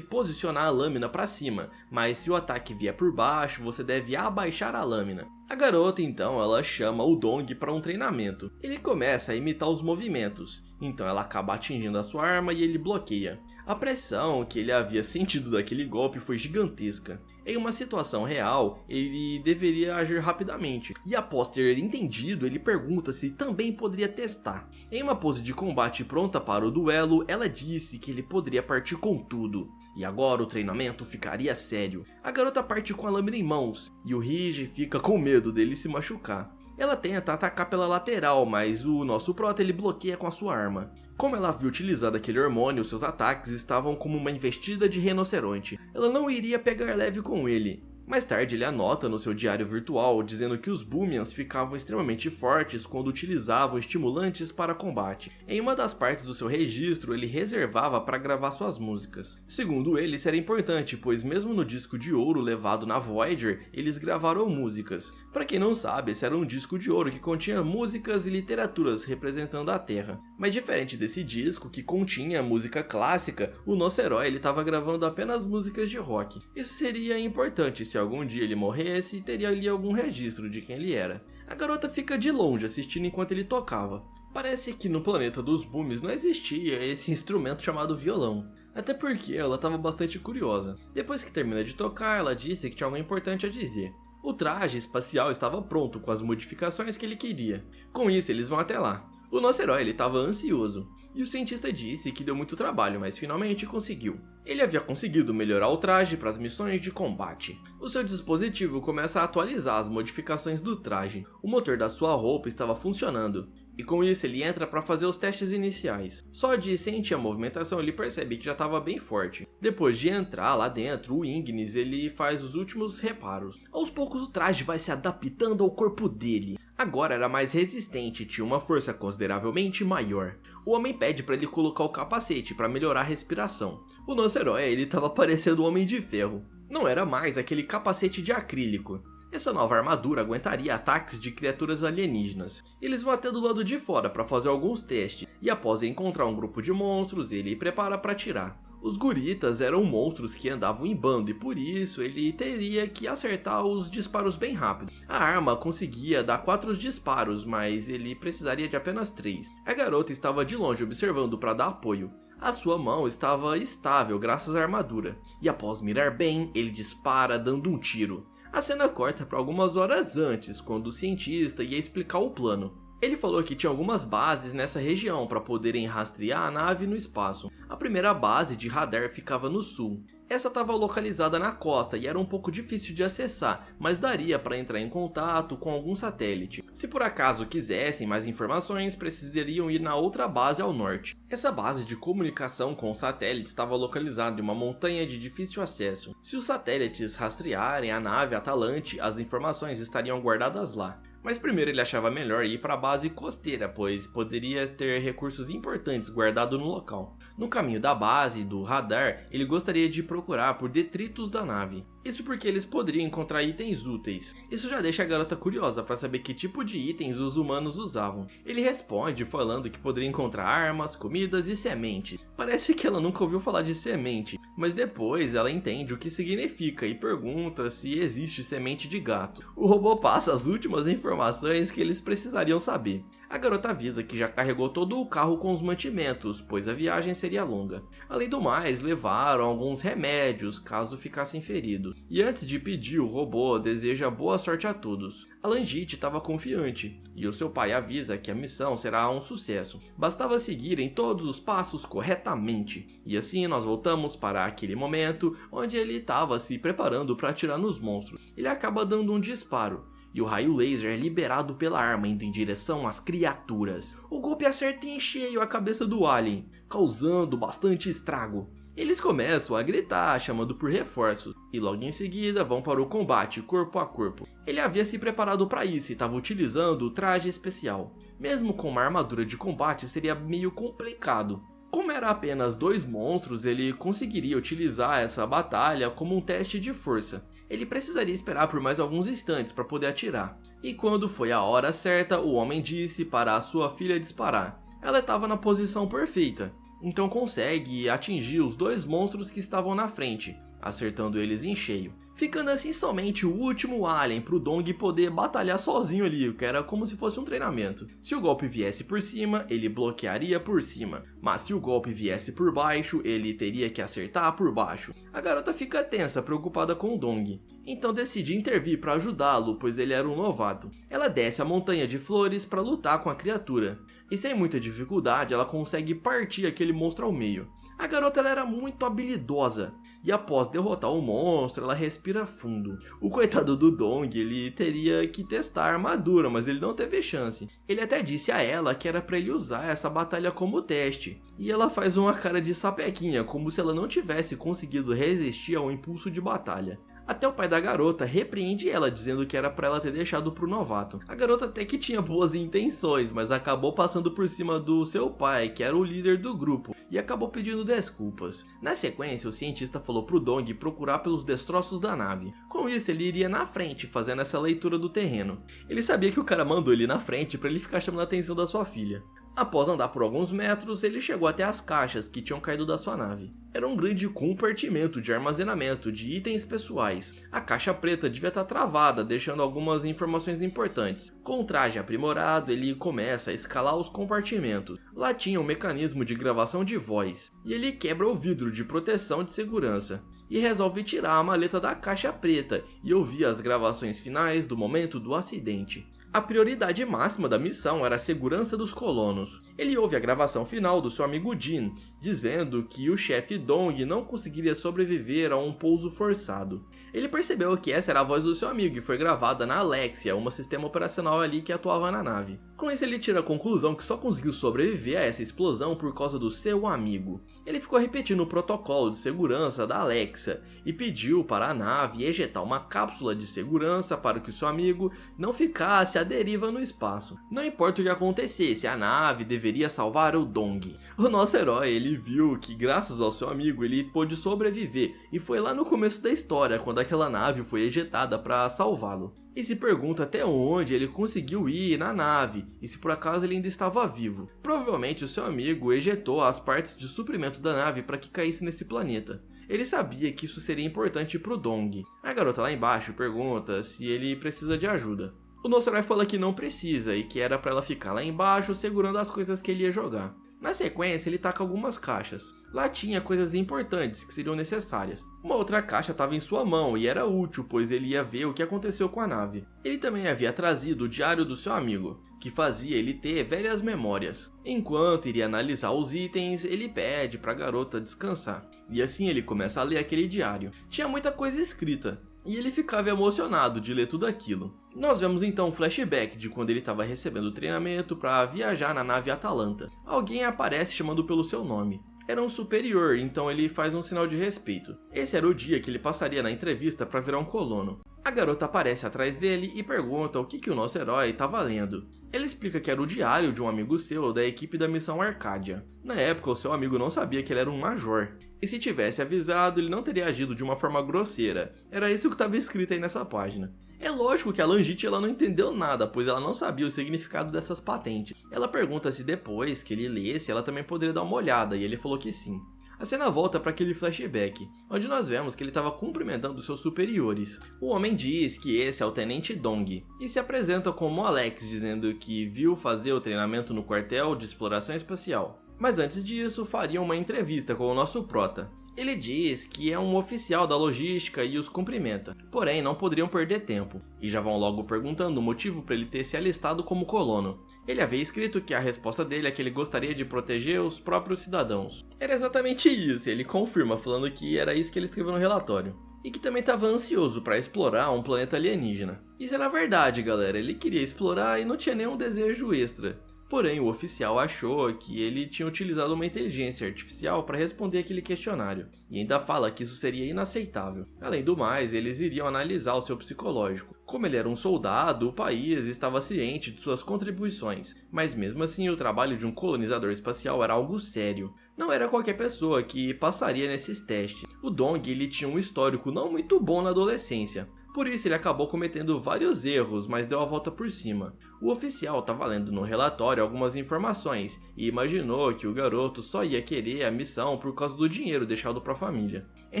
posicionar a lâmina para cima, mas se o ataque vier por baixo, você deve abaixar a lâmina. A garota então ela chama o Dong para um treinamento. Ele começa a imitar os movimentos, então ela acaba atingindo a sua arma e ele bloqueia. A pressão que ele havia sentido daquele golpe foi gigantesca. Em uma situação real, ele deveria agir rapidamente, e após ter entendido, ele pergunta se também poderia testar. Em uma pose de combate pronta para o duelo, ela disse que ele poderia partir com tudo. E agora o treinamento ficaria sério. A garota parte com a lâmina em mãos, e o Rige fica com medo dele se machucar. Ela tenta atacar pela lateral, mas o nosso prota ele bloqueia com a sua arma. Como ela havia utilizado aquele hormônio, seus ataques estavam como uma investida de rinoceronte. Ela não iria pegar leve com ele. Mais tarde ele anota no seu diário virtual dizendo que os Boomians ficavam extremamente fortes quando utilizavam estimulantes para combate. Em uma das partes do seu registro ele reservava para gravar suas músicas. Segundo ele, isso era importante, pois mesmo no disco de ouro levado na Voyager, eles gravaram músicas. Para quem não sabe, esse era um disco de ouro que continha músicas e literaturas representando a Terra. Mas diferente desse disco, que continha música clássica, o nosso herói estava gravando apenas músicas de rock. Isso seria importante se algum dia ele morresse, teria ali algum registro de quem ele era. A garota fica de longe assistindo enquanto ele tocava. Parece que no planeta dos Boomies não existia esse instrumento chamado violão. Até porque ela estava bastante curiosa. Depois que termina de tocar, ela disse que tinha algo importante a dizer. O traje espacial estava pronto com as modificações que ele queria. Com isso, eles vão até lá. O nosso herói estava ansioso, e o cientista disse que deu muito trabalho, mas finalmente conseguiu. Ele havia conseguido melhorar o traje para as missões de combate. O seu dispositivo começa a atualizar as modificações do traje. O motor da sua roupa estava funcionando, E com isso ele entra para fazer os testes iniciais. Só de sentir a movimentação ele percebe que já estava bem forte. Depois de entrar lá dentro, o Ignis ele faz os últimos reparos. Aos poucos o traje vai se adaptando ao corpo dele. Agora era mais resistente e tinha uma força consideravelmente maior. O homem pede para ele colocar o capacete para melhorar a respiração. O nosso herói ele estava parecendo um Homem de Ferro. Não era mais aquele capacete de acrílico. Essa nova armadura aguentaria ataques de criaturas alienígenas. Eles vão até do lado de fora para fazer alguns testes, e após encontrar um grupo de monstros, ele prepara para atirar. Os guritas eram monstros que andavam em bando e por isso ele teria que acertar os disparos bem rápido. A arma conseguia dar 4 disparos, mas ele precisaria de apenas 3. A garota estava de longe observando para dar apoio. A sua mão estava estável graças à armadura, e após mirar bem, ele dispara dando um tiro. A cena corta para algumas horas antes, quando o cientista ia explicar o plano. Ele falou que tinha algumas bases nessa região para poderem rastrear a nave no espaço. A primeira base de radar ficava no sul. Essa estava localizada na costa e era um pouco difícil de acessar, mas daria para entrar em contato com algum satélite. Se por acaso quisessem mais informações, precisariam ir na outra base ao norte. Essa base de comunicação com os satélites estava localizada em uma montanha de difícil acesso. Se os satélites rastrearem a nave Atalante, as informações estariam guardadas lá. Mas primeiro ele achava melhor ir para a base costeira, pois poderia ter recursos importantes guardados no local. No caminho da base e do radar, ele gostaria de procurar por detritos da nave. Isso porque eles poderiam encontrar itens úteis. Isso já deixa a garota curiosa para saber que tipo de itens os humanos usavam. Ele responde falando que poderia encontrar armas, comidas e sementes. Parece que ela nunca ouviu falar de semente, mas depois ela entende o que significa e pergunta se existe semente de gato. O robô passa as últimas informações que eles precisariam saber. A garota avisa que já carregou todo o carro com os mantimentos, pois a viagem seria longa. Além do mais, levaram alguns remédios caso ficassem feridos. E antes de pedir, o robô deseja boa sorte a todos. A Langite estava confiante, e o seu pai avisa que a missão será um sucesso. Bastava seguirem todos os passos corretamente. E assim nós voltamos para aquele momento onde ele estava se preparando para atirar nos monstros. Ele acaba dando um disparo. E o raio laser é liberado pela arma indo em direção às criaturas. O golpe acerta em cheio a cabeça do alien, causando bastante estrago. Eles começam a gritar, chamando por reforços, e logo em seguida vão para o combate corpo a corpo. Ele havia se preparado para isso e estava utilizando o traje especial. Mesmo com uma armadura de combate seria meio complicado. Como era apenas 2 monstros, ele conseguiria utilizar essa batalha como um teste de força. Ele precisaria esperar por mais alguns instantes para poder atirar. E quando foi a hora certa, o homem disse para a sua filha disparar. Ela estava na posição perfeita, então consegue atingir os 2 monstros que estavam na frente, acertando eles em cheio. Ficando assim somente o último alien para o Dong poder batalhar sozinho ali, que era como se fosse um treinamento. Se o golpe viesse por cima, ele bloquearia por cima, mas se o golpe viesse por baixo, ele teria que acertar por baixo. A garota fica tensa, preocupada com o Dong, então decide intervir para ajudá-lo, pois ele era um novato. Ela desce a montanha de flores para lutar com a criatura, e sem muita dificuldade ela consegue partir aquele monstro ao meio. A garota ela era muito habilidosa, e após derrotar o monstro, ela respira fundo. O coitado do Dong, ele teria que testar a armadura, mas ele não teve chance. Ele até disse a ela que era para ele usar essa batalha como teste, e ela faz uma cara de sapequinha, como se ela não tivesse conseguido resistir ao impulso de batalha. Até o pai da garota repreende ela, dizendo que era para ela ter deixado pro novato. A garota até que tinha boas intenções, mas acabou passando por cima do seu pai, que era o líder do grupo, e acabou pedindo desculpas. Na sequência, o cientista falou pro Dong procurar pelos destroços da nave. Com isso, ele iria na frente, fazendo essa leitura do terreno. Ele sabia que o cara mandou ele na frente para ele ficar chamando a atenção da sua filha. Após andar por alguns metros, ele chegou até as caixas que tinham caído da sua nave. Era um grande compartimento de armazenamento de itens pessoais. A caixa preta devia estar travada, deixando algumas informações importantes. Com o traje aprimorado, ele começa a escalar os compartimentos. Lá tinha um mecanismo de gravação de voz, e ele quebra o vidro de proteção de segurança. e resolve tirar a maleta da caixa preta e ouvir as gravações finais do momento do acidente. A prioridade máxima da missão era a segurança dos colonos. Ele ouve a gravação final do seu amigo Jin, dizendo que o chefe Dong não conseguiria sobreviver a um pouso forçado. Ele percebeu que essa era a voz do seu amigo e foi gravada na Alexia, um sistema operacional ali que atuava na nave. Com isso ele tira a conclusão que só conseguiu sobreviver a essa explosão por causa do seu amigo. Ele ficou repetindo o protocolo de segurança da Alexia e pediu para a nave ejetar uma cápsula de segurança para que o seu amigo não ficasse à deriva no espaço. Não importa o que acontecesse, a nave deveria salvar o Dong. O nosso herói, ele viu que graças ao seu amigo ele pôde sobreviver e foi lá no começo da história quando aquela nave foi ejetada para salvá-lo. E se pergunta até onde ele conseguiu ir na nave e se por acaso ele ainda estava vivo. Provavelmente o seu amigo ejetou as partes de suprimento da nave para que caísse nesse planeta. Ele sabia que isso seria importante para o Dong. A garota lá embaixo pergunta se ele precisa de ajuda. O nosso herói fala que não precisa e que era para ela ficar lá embaixo segurando as coisas que ele ia jogar. Na sequência, ele taca algumas caixas. Lá tinha coisas importantes que seriam necessárias. Uma outra caixa estava em sua mão e era útil, pois ele ia ver o que aconteceu com a nave. Ele também havia trazido o diário do seu amigo, que fazia ele ter velhas memórias. Enquanto iria analisar os itens, ele pede para a garota descansar. E assim ele começa a ler aquele diário. Tinha muita coisa escrita. E ele ficava emocionado de ler tudo aquilo. Nós vemos então um flashback de quando ele estava recebendo treinamento para viajar na nave Atalanta. Alguém aparece chamando pelo seu nome. Era um superior, então ele faz um sinal de respeito. Esse era o dia que ele passaria na entrevista para virar um colono. A garota aparece atrás dele e pergunta o que o nosso herói estava lendo. Ele explica que era o diário de um amigo seu da equipe da missão Arcadia. Na época, o seu amigo não sabia que ele era um major. E se tivesse avisado, ele não teria agido de uma forma grosseira. Era isso que estava escrito aí nessa página. É lógico que a Langit ela não entendeu nada, pois ela não sabia o significado dessas patentes. Ela pergunta se depois que ele lesse, ela também poderia dar uma olhada, e ele falou que sim. A cena volta para aquele flashback, onde nós vemos que ele estava cumprimentando seus superiores. O homem diz que esse é o Tenente Dong, e se apresenta como Alex, dizendo que viu fazer o treinamento no quartel de exploração espacial. Mas antes disso, faria uma entrevista com o nosso prota. Ele diz que é um oficial da logística e os cumprimenta, porém não poderiam perder tempo, e já vão logo perguntando o motivo para ele ter se alistado como colono. Ele havia escrito que a resposta dele é que ele gostaria de proteger os próprios cidadãos. Era exatamente isso, ele confirma falando que era isso que ele escreveu no relatório. E que também estava ansioso para explorar um planeta alienígena. Isso era verdade, galera, ele queria explorar e não tinha nenhum desejo extra. Porém, o oficial achou que ele tinha utilizado uma inteligência artificial para responder aquele questionário, e ainda fala que isso seria inaceitável. Além do mais, eles iriam analisar o seu psicológico. Como ele era um soldado, o país estava ciente de suas contribuições, mas mesmo assim o trabalho de um colonizador espacial era algo sério. Não era qualquer pessoa que passaria nesses testes. O Dong ele tinha um histórico não muito bom na adolescência. Por isso ele acabou cometendo vários erros, mas deu a volta por cima. O oficial estava lendo no relatório algumas informações e imaginou que o garoto só ia querer a missão por causa do dinheiro deixado para a família. Em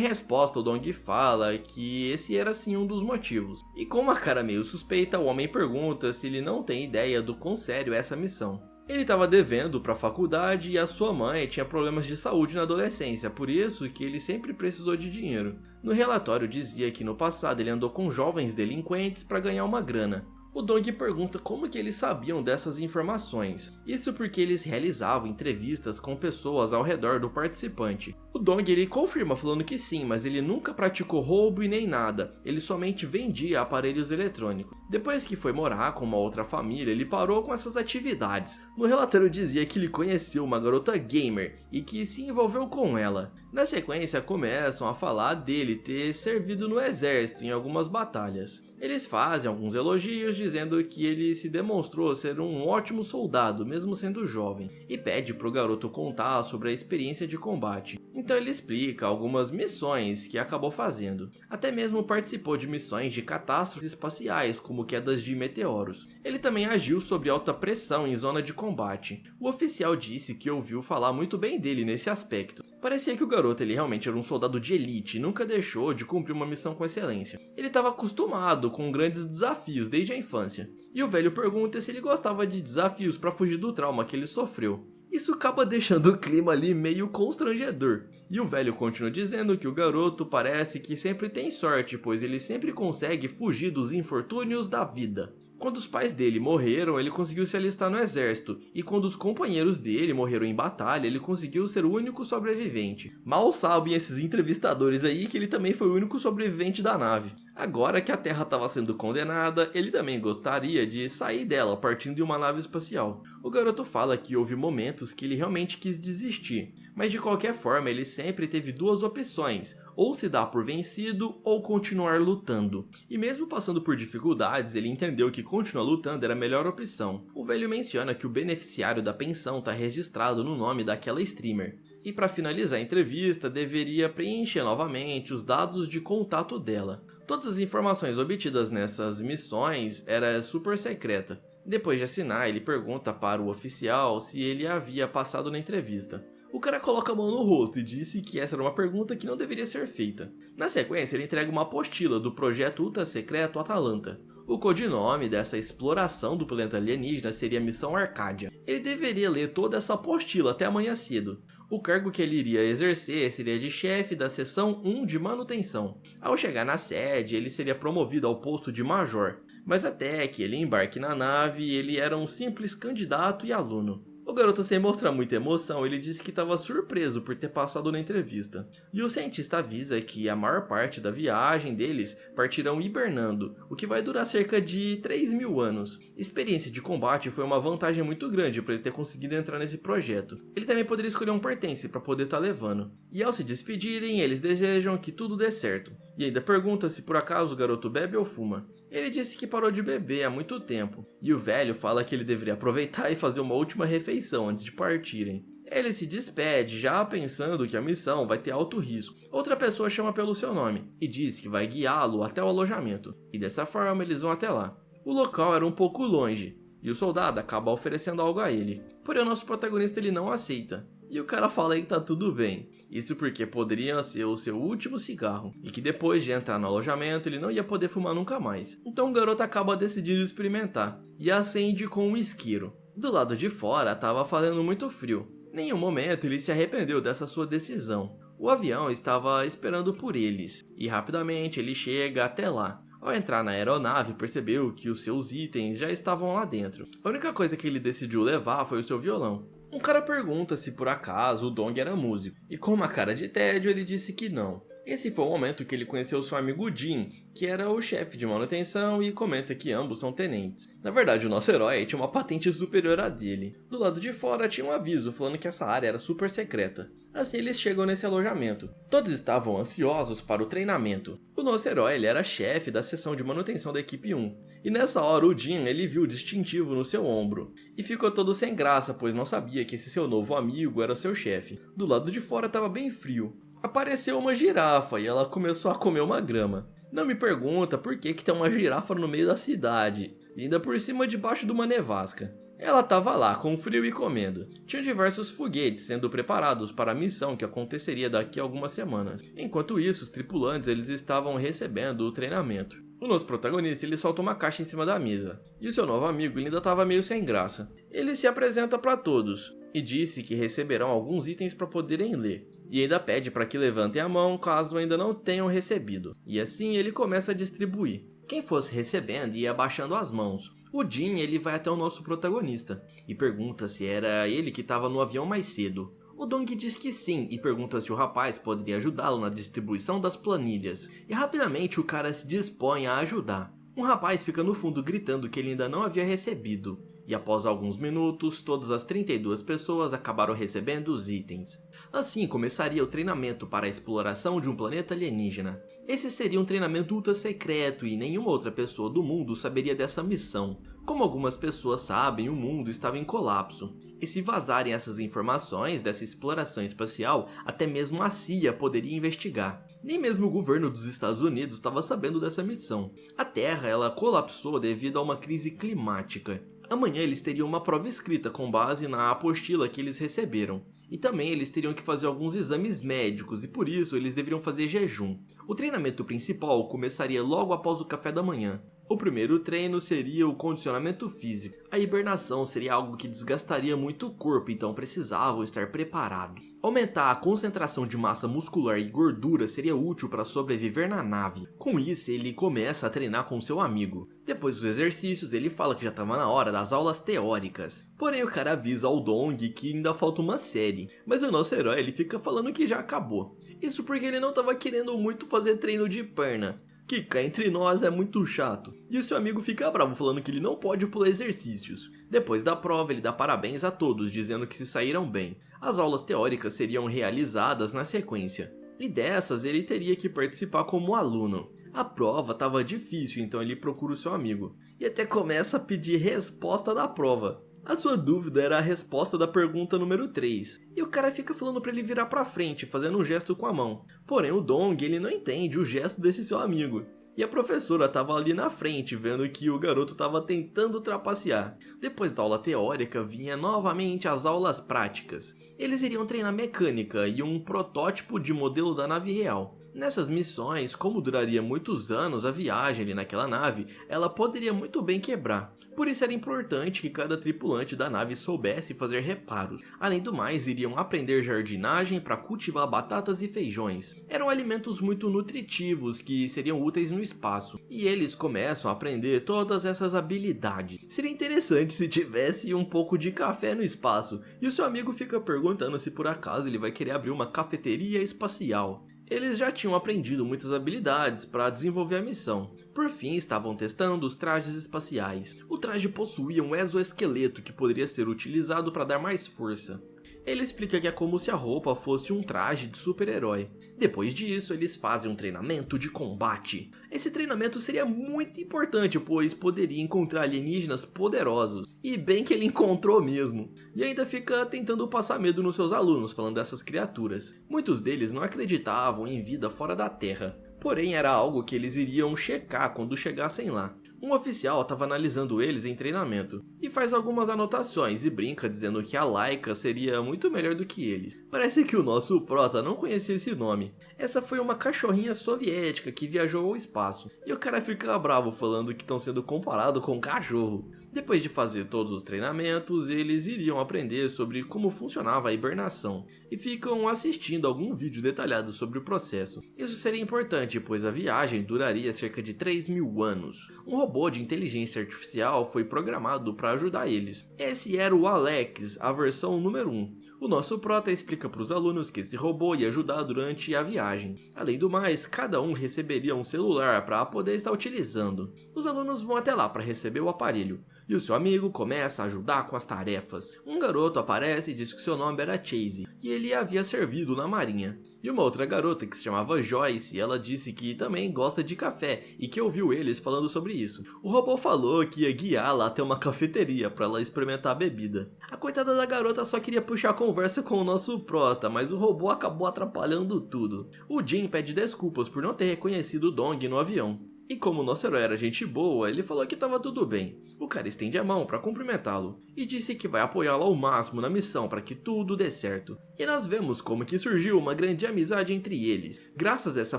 resposta, o Dong fala que esse era sim um dos motivos. E com uma cara meio suspeita, o homem pergunta se ele não tem ideia do quão sério é essa missão. Ele estava devendo para a faculdade e a sua mãe tinha problemas de saúde na adolescência, por isso que ele sempre precisou de dinheiro. No relatório dizia que no passado ele andou com jovens delinquentes para ganhar uma grana. O Dong pergunta como que eles sabiam dessas informações. Isso porque eles realizavam entrevistas com pessoas ao redor do participante. O Dong ele confirma falando que sim, mas ele nunca praticou roubo e nem nada. Ele somente vendia aparelhos eletrônicos. Depois que foi morar com uma outra família, ele parou com essas atividades. No relatório dizia que ele conheceu uma garota gamer e que se envolveu com ela. Na sequência começam a falar dele ter servido no exército em algumas batalhas. Eles fazem alguns elogios dizendo que ele se demonstrou ser um ótimo soldado, mesmo sendo jovem, e pede para o garoto contar sobre a experiência de combate. Então ele explica algumas missões que acabou fazendo. Até mesmo participou de missões de catástrofes espaciais, como quedas de meteoros. Ele também agiu sob alta pressão em zona de combate. O oficial disse que ouviu falar muito bem dele nesse aspecto. Parecia que o garoto ele realmente era um soldado de elite e nunca deixou de cumprir uma missão com excelência. Ele estava acostumado com grandes desafios desde a infância. E o velho pergunta se ele gostava de desafios para fugir do trauma que ele sofreu. Isso acaba deixando o clima ali meio constrangedor. E o velho continua dizendo que o garoto parece que sempre tem sorte, pois ele sempre consegue fugir dos infortúnios da vida. Quando os pais dele morreram, ele conseguiu se alistar no exército, e quando os companheiros dele morreram em batalha, ele conseguiu ser o único sobrevivente. Mal sabem esses entrevistadores aí que ele também foi o único sobrevivente da nave. Agora que a Terra estava sendo condenada, ele também gostaria de sair dela partindo de uma nave espacial. O garoto fala que houve momentos que ele realmente quis desistir, mas de qualquer forma ele sempre teve duas opções, ou se dar por vencido ou continuar lutando. E mesmo passando por dificuldades, ele entendeu que continuar lutando era a melhor opção. O velho menciona que o beneficiário da pensão está registrado no nome daquela streamer. E para finalizar a entrevista, deveria preencher novamente os dados de contato dela. Todas as informações obtidas nessas missões era super secreta. Depois de assinar, ele pergunta para o oficial se ele havia passado na entrevista. O cara coloca a mão no rosto e disse que essa era uma pergunta que não deveria ser feita. Na sequência, ele entrega uma apostila do projeto ultra secreto Atalanta. O codinome dessa exploração do planeta alienígena seria Missão Arcádia. Ele deveria ler toda essa apostila até amanhã cedo. O cargo que ele iria exercer seria de chefe da seção 1 de manutenção. Ao chegar na sede, ele seria promovido ao posto de major. Mas até que ele embarque na nave, ele era um simples candidato e aluno. O garoto, sem mostrar muita emoção, ele disse que estava surpreso por ter passado na entrevista. E o cientista avisa que a maior parte da viagem deles partirão hibernando, o que vai durar cerca de 3.000 anos. Experiência de combate foi uma vantagem muito grande para ele ter conseguido entrar nesse projeto. Ele também poderia escolher um pertence para poder estar levando. E ao se despedirem, eles desejam que tudo dê certo. E ainda pergunta se por acaso o garoto bebe ou fuma. Ele disse que parou de beber há muito tempo. E o velho fala que ele deveria aproveitar e fazer uma última refeição antes de partirem. Ele se despede, já pensando que a missão vai ter alto risco. Outra pessoa chama pelo seu nome e diz que vai guiá-lo até o alojamento, e dessa forma eles vão até lá. O local era um pouco longe, e o soldado acaba oferecendo algo a ele. Porém o nosso protagonista ele não aceita. E o cara fala aí que tá tudo bem. Isso porque poderia ser o seu último cigarro. E que depois de entrar no alojamento ele não ia poder fumar nunca mais. Então o garoto acaba decidindo experimentar. E acende com um isqueiro. Do lado de fora estava fazendo muito frio. Em nenhum momento ele se arrependeu dessa sua decisão. O avião estava esperando por eles. E rapidamente ele chega até lá. Ao entrar na aeronave, percebeu que os seus itens já estavam lá dentro. A única coisa que ele decidiu levar foi o seu violão. Um cara pergunta se por acaso o Dong era músico, e com uma cara de tédio ele disse que não. Esse foi o momento que ele conheceu seu amigo Jin, que era o chefe de manutenção, e comenta que ambos são tenentes. Na verdade, o nosso herói tinha uma patente superior à dele. Do lado de fora tinha um aviso falando que essa área era super secreta. Assim eles chegam nesse alojamento. Todos estavam ansiosos para o treinamento. O nosso herói ele era chefe da seção de manutenção da equipe 1. E nessa hora o Jin ele viu o distintivo no seu ombro. E ficou todo sem graça, pois não sabia que esse seu novo amigo era seu chefe. Do lado de fora estava bem frio. Apareceu uma girafa e ela começou a comer uma grama. Não me pergunta por que tem uma girafa no meio da cidade, e ainda por cima debaixo de uma nevasca. Ela estava lá com frio e comendo. Tinha diversos foguetes sendo preparados para a missão que aconteceria daqui a algumas semanas. Enquanto isso, os tripulantes eles estavam recebendo o treinamento. O nosso protagonista ele solta uma caixa em cima da mesa, e o seu novo amigo ele ainda estava meio sem graça. Ele se apresenta para todos e disse que receberão alguns itens para poderem ler, e ainda pede para que levantem a mão caso ainda não tenham recebido, e assim ele começa a distribuir. Quem fosse recebendo ia abaixando as mãos. O Jin ele vai até o nosso protagonista e pergunta se era ele que estava no avião mais cedo. O Dong diz que sim e pergunta se o rapaz poderia ajudá-lo na distribuição das planilhas. E rapidamente o cara se dispõe a ajudar. Um rapaz fica no fundo gritando que ele ainda não havia recebido. E após alguns minutos, todas as 32 pessoas acabaram recebendo os itens. Assim começaria o treinamento para a exploração de um planeta alienígena. Esse seria um treinamento ultra secreto e nenhuma outra pessoa do mundo saberia dessa missão. Como algumas pessoas sabem, o mundo estava em colapso. E se vazarem essas informações dessa exploração espacial, até mesmo a CIA poderia investigar. Nem mesmo o governo dos Estados Unidos estava sabendo dessa missão. A Terra ela colapsou devido a uma crise climática. Amanhã eles teriam uma prova escrita com base na apostila que eles receberam. E também eles teriam que fazer alguns exames médicos e por isso eles deveriam fazer jejum. O treinamento principal começaria logo após o café da manhã. O primeiro treino seria o condicionamento físico. A hibernação seria algo que desgastaria muito o corpo, então precisavam estar preparados. Aumentar a concentração de massa muscular e gordura seria útil para sobreviver na nave. Com isso, ele começa a treinar com seu amigo. Depois dos exercícios, ele fala que já estava na hora das aulas teóricas. Porém, o cara avisa ao Dong que ainda falta uma série, mas o nosso herói ele fica falando que já acabou. Isso porque ele não estava querendo muito fazer treino de perna, que cá entre nós é muito chato. E o seu amigo fica bravo falando que ele não pode pular exercícios. Depois da prova, ele dá parabéns a todos, dizendo que se saíram bem. As aulas teóricas seriam realizadas na sequência, e dessas ele teria que participar como aluno. A prova estava difícil, então ele procura o seu amigo, e até começa a pedir resposta da prova. A sua dúvida era a resposta da pergunta número 3, e o cara fica falando para ele virar para frente, fazendo um gesto com a mão. Porém o Dong ele não entende o gesto desse seu amigo. E a professora estava ali na frente, vendo que o garoto estava tentando trapacear. Depois da aula teórica, vinha novamente as aulas práticas. Eles iriam treinar mecânica e um protótipo de modelo da nave real. Nessas missões, como duraria muitos anos a viagem ali naquela nave, ela poderia muito bem quebrar. Por isso era importante que cada tripulante da nave soubesse fazer reparos. Além do mais, iriam aprender jardinagem para cultivar batatas e feijões. Eram alimentos muito nutritivos que seriam úteis no espaço. E eles começam a aprender todas essas habilidades. Seria interessante se tivesse um pouco de café no espaço. E o seu amigo fica perguntando se por acaso ele vai querer abrir uma cafeteria espacial. Eles já tinham aprendido muitas habilidades para desenvolver a missão. Por fim, estavam testando os trajes espaciais. O traje possuía um exoesqueleto que poderia ser utilizado para dar mais força. Ele explica que é como se a roupa fosse um traje de super-herói. Depois disso, eles fazem um treinamento de combate. Esse treinamento seria muito importante, pois poderia encontrar alienígenas poderosos. E bem que ele encontrou mesmo. E ainda fica tentando passar medo nos seus alunos, falando dessas criaturas. Muitos deles não acreditavam em vida fora da Terra. Porém, era algo que eles iriam checar quando chegassem lá. Um oficial estava analisando eles em treinamento, e faz algumas anotações e brinca dizendo que a Laika seria muito melhor do que eles. Parece que o nosso prota não conhecia esse nome. Essa foi uma cachorrinha soviética que viajou ao espaço, e o cara fica bravo falando que estão sendo comparados com um cachorro. Depois de fazer todos os treinamentos, eles iriam aprender sobre como funcionava a hibernação, e ficam assistindo algum vídeo detalhado sobre o processo. Isso seria importante, pois a viagem duraria cerca de 3.000 anos. Um robô de inteligência artificial foi programado para ajudar eles. Esse era o Alex, a versão número 1. O nosso prota explica para os alunos que esse robô ia ajudar durante a viagem. Além do mais, cada um receberia um celular para poder estar utilizando. Os alunos vão até lá para receber o aparelho, e o seu amigo começa a ajudar com as tarefas. Um garoto aparece e diz que seu nome era Chase, e ele havia servido na marinha. E uma outra garota que se chamava Joyce, ela disse que também gosta de café e que ouviu eles falando sobre isso. O robô falou que ia guiá-la até uma cafeteria para ela experimentar a bebida. A coitada da garota só queria puxar a conversa com o nosso prota, mas o robô acabou atrapalhando tudo. O Jin pede desculpas por não ter reconhecido o Dong no avião. E como o nosso herói era gente boa, ele falou que estava tudo bem. O cara estende a mão para cumprimentá-lo e disse que vai apoiá-lo ao máximo na missão para que tudo dê certo. E nós vemos como que surgiu uma grande amizade entre eles. Graças a essa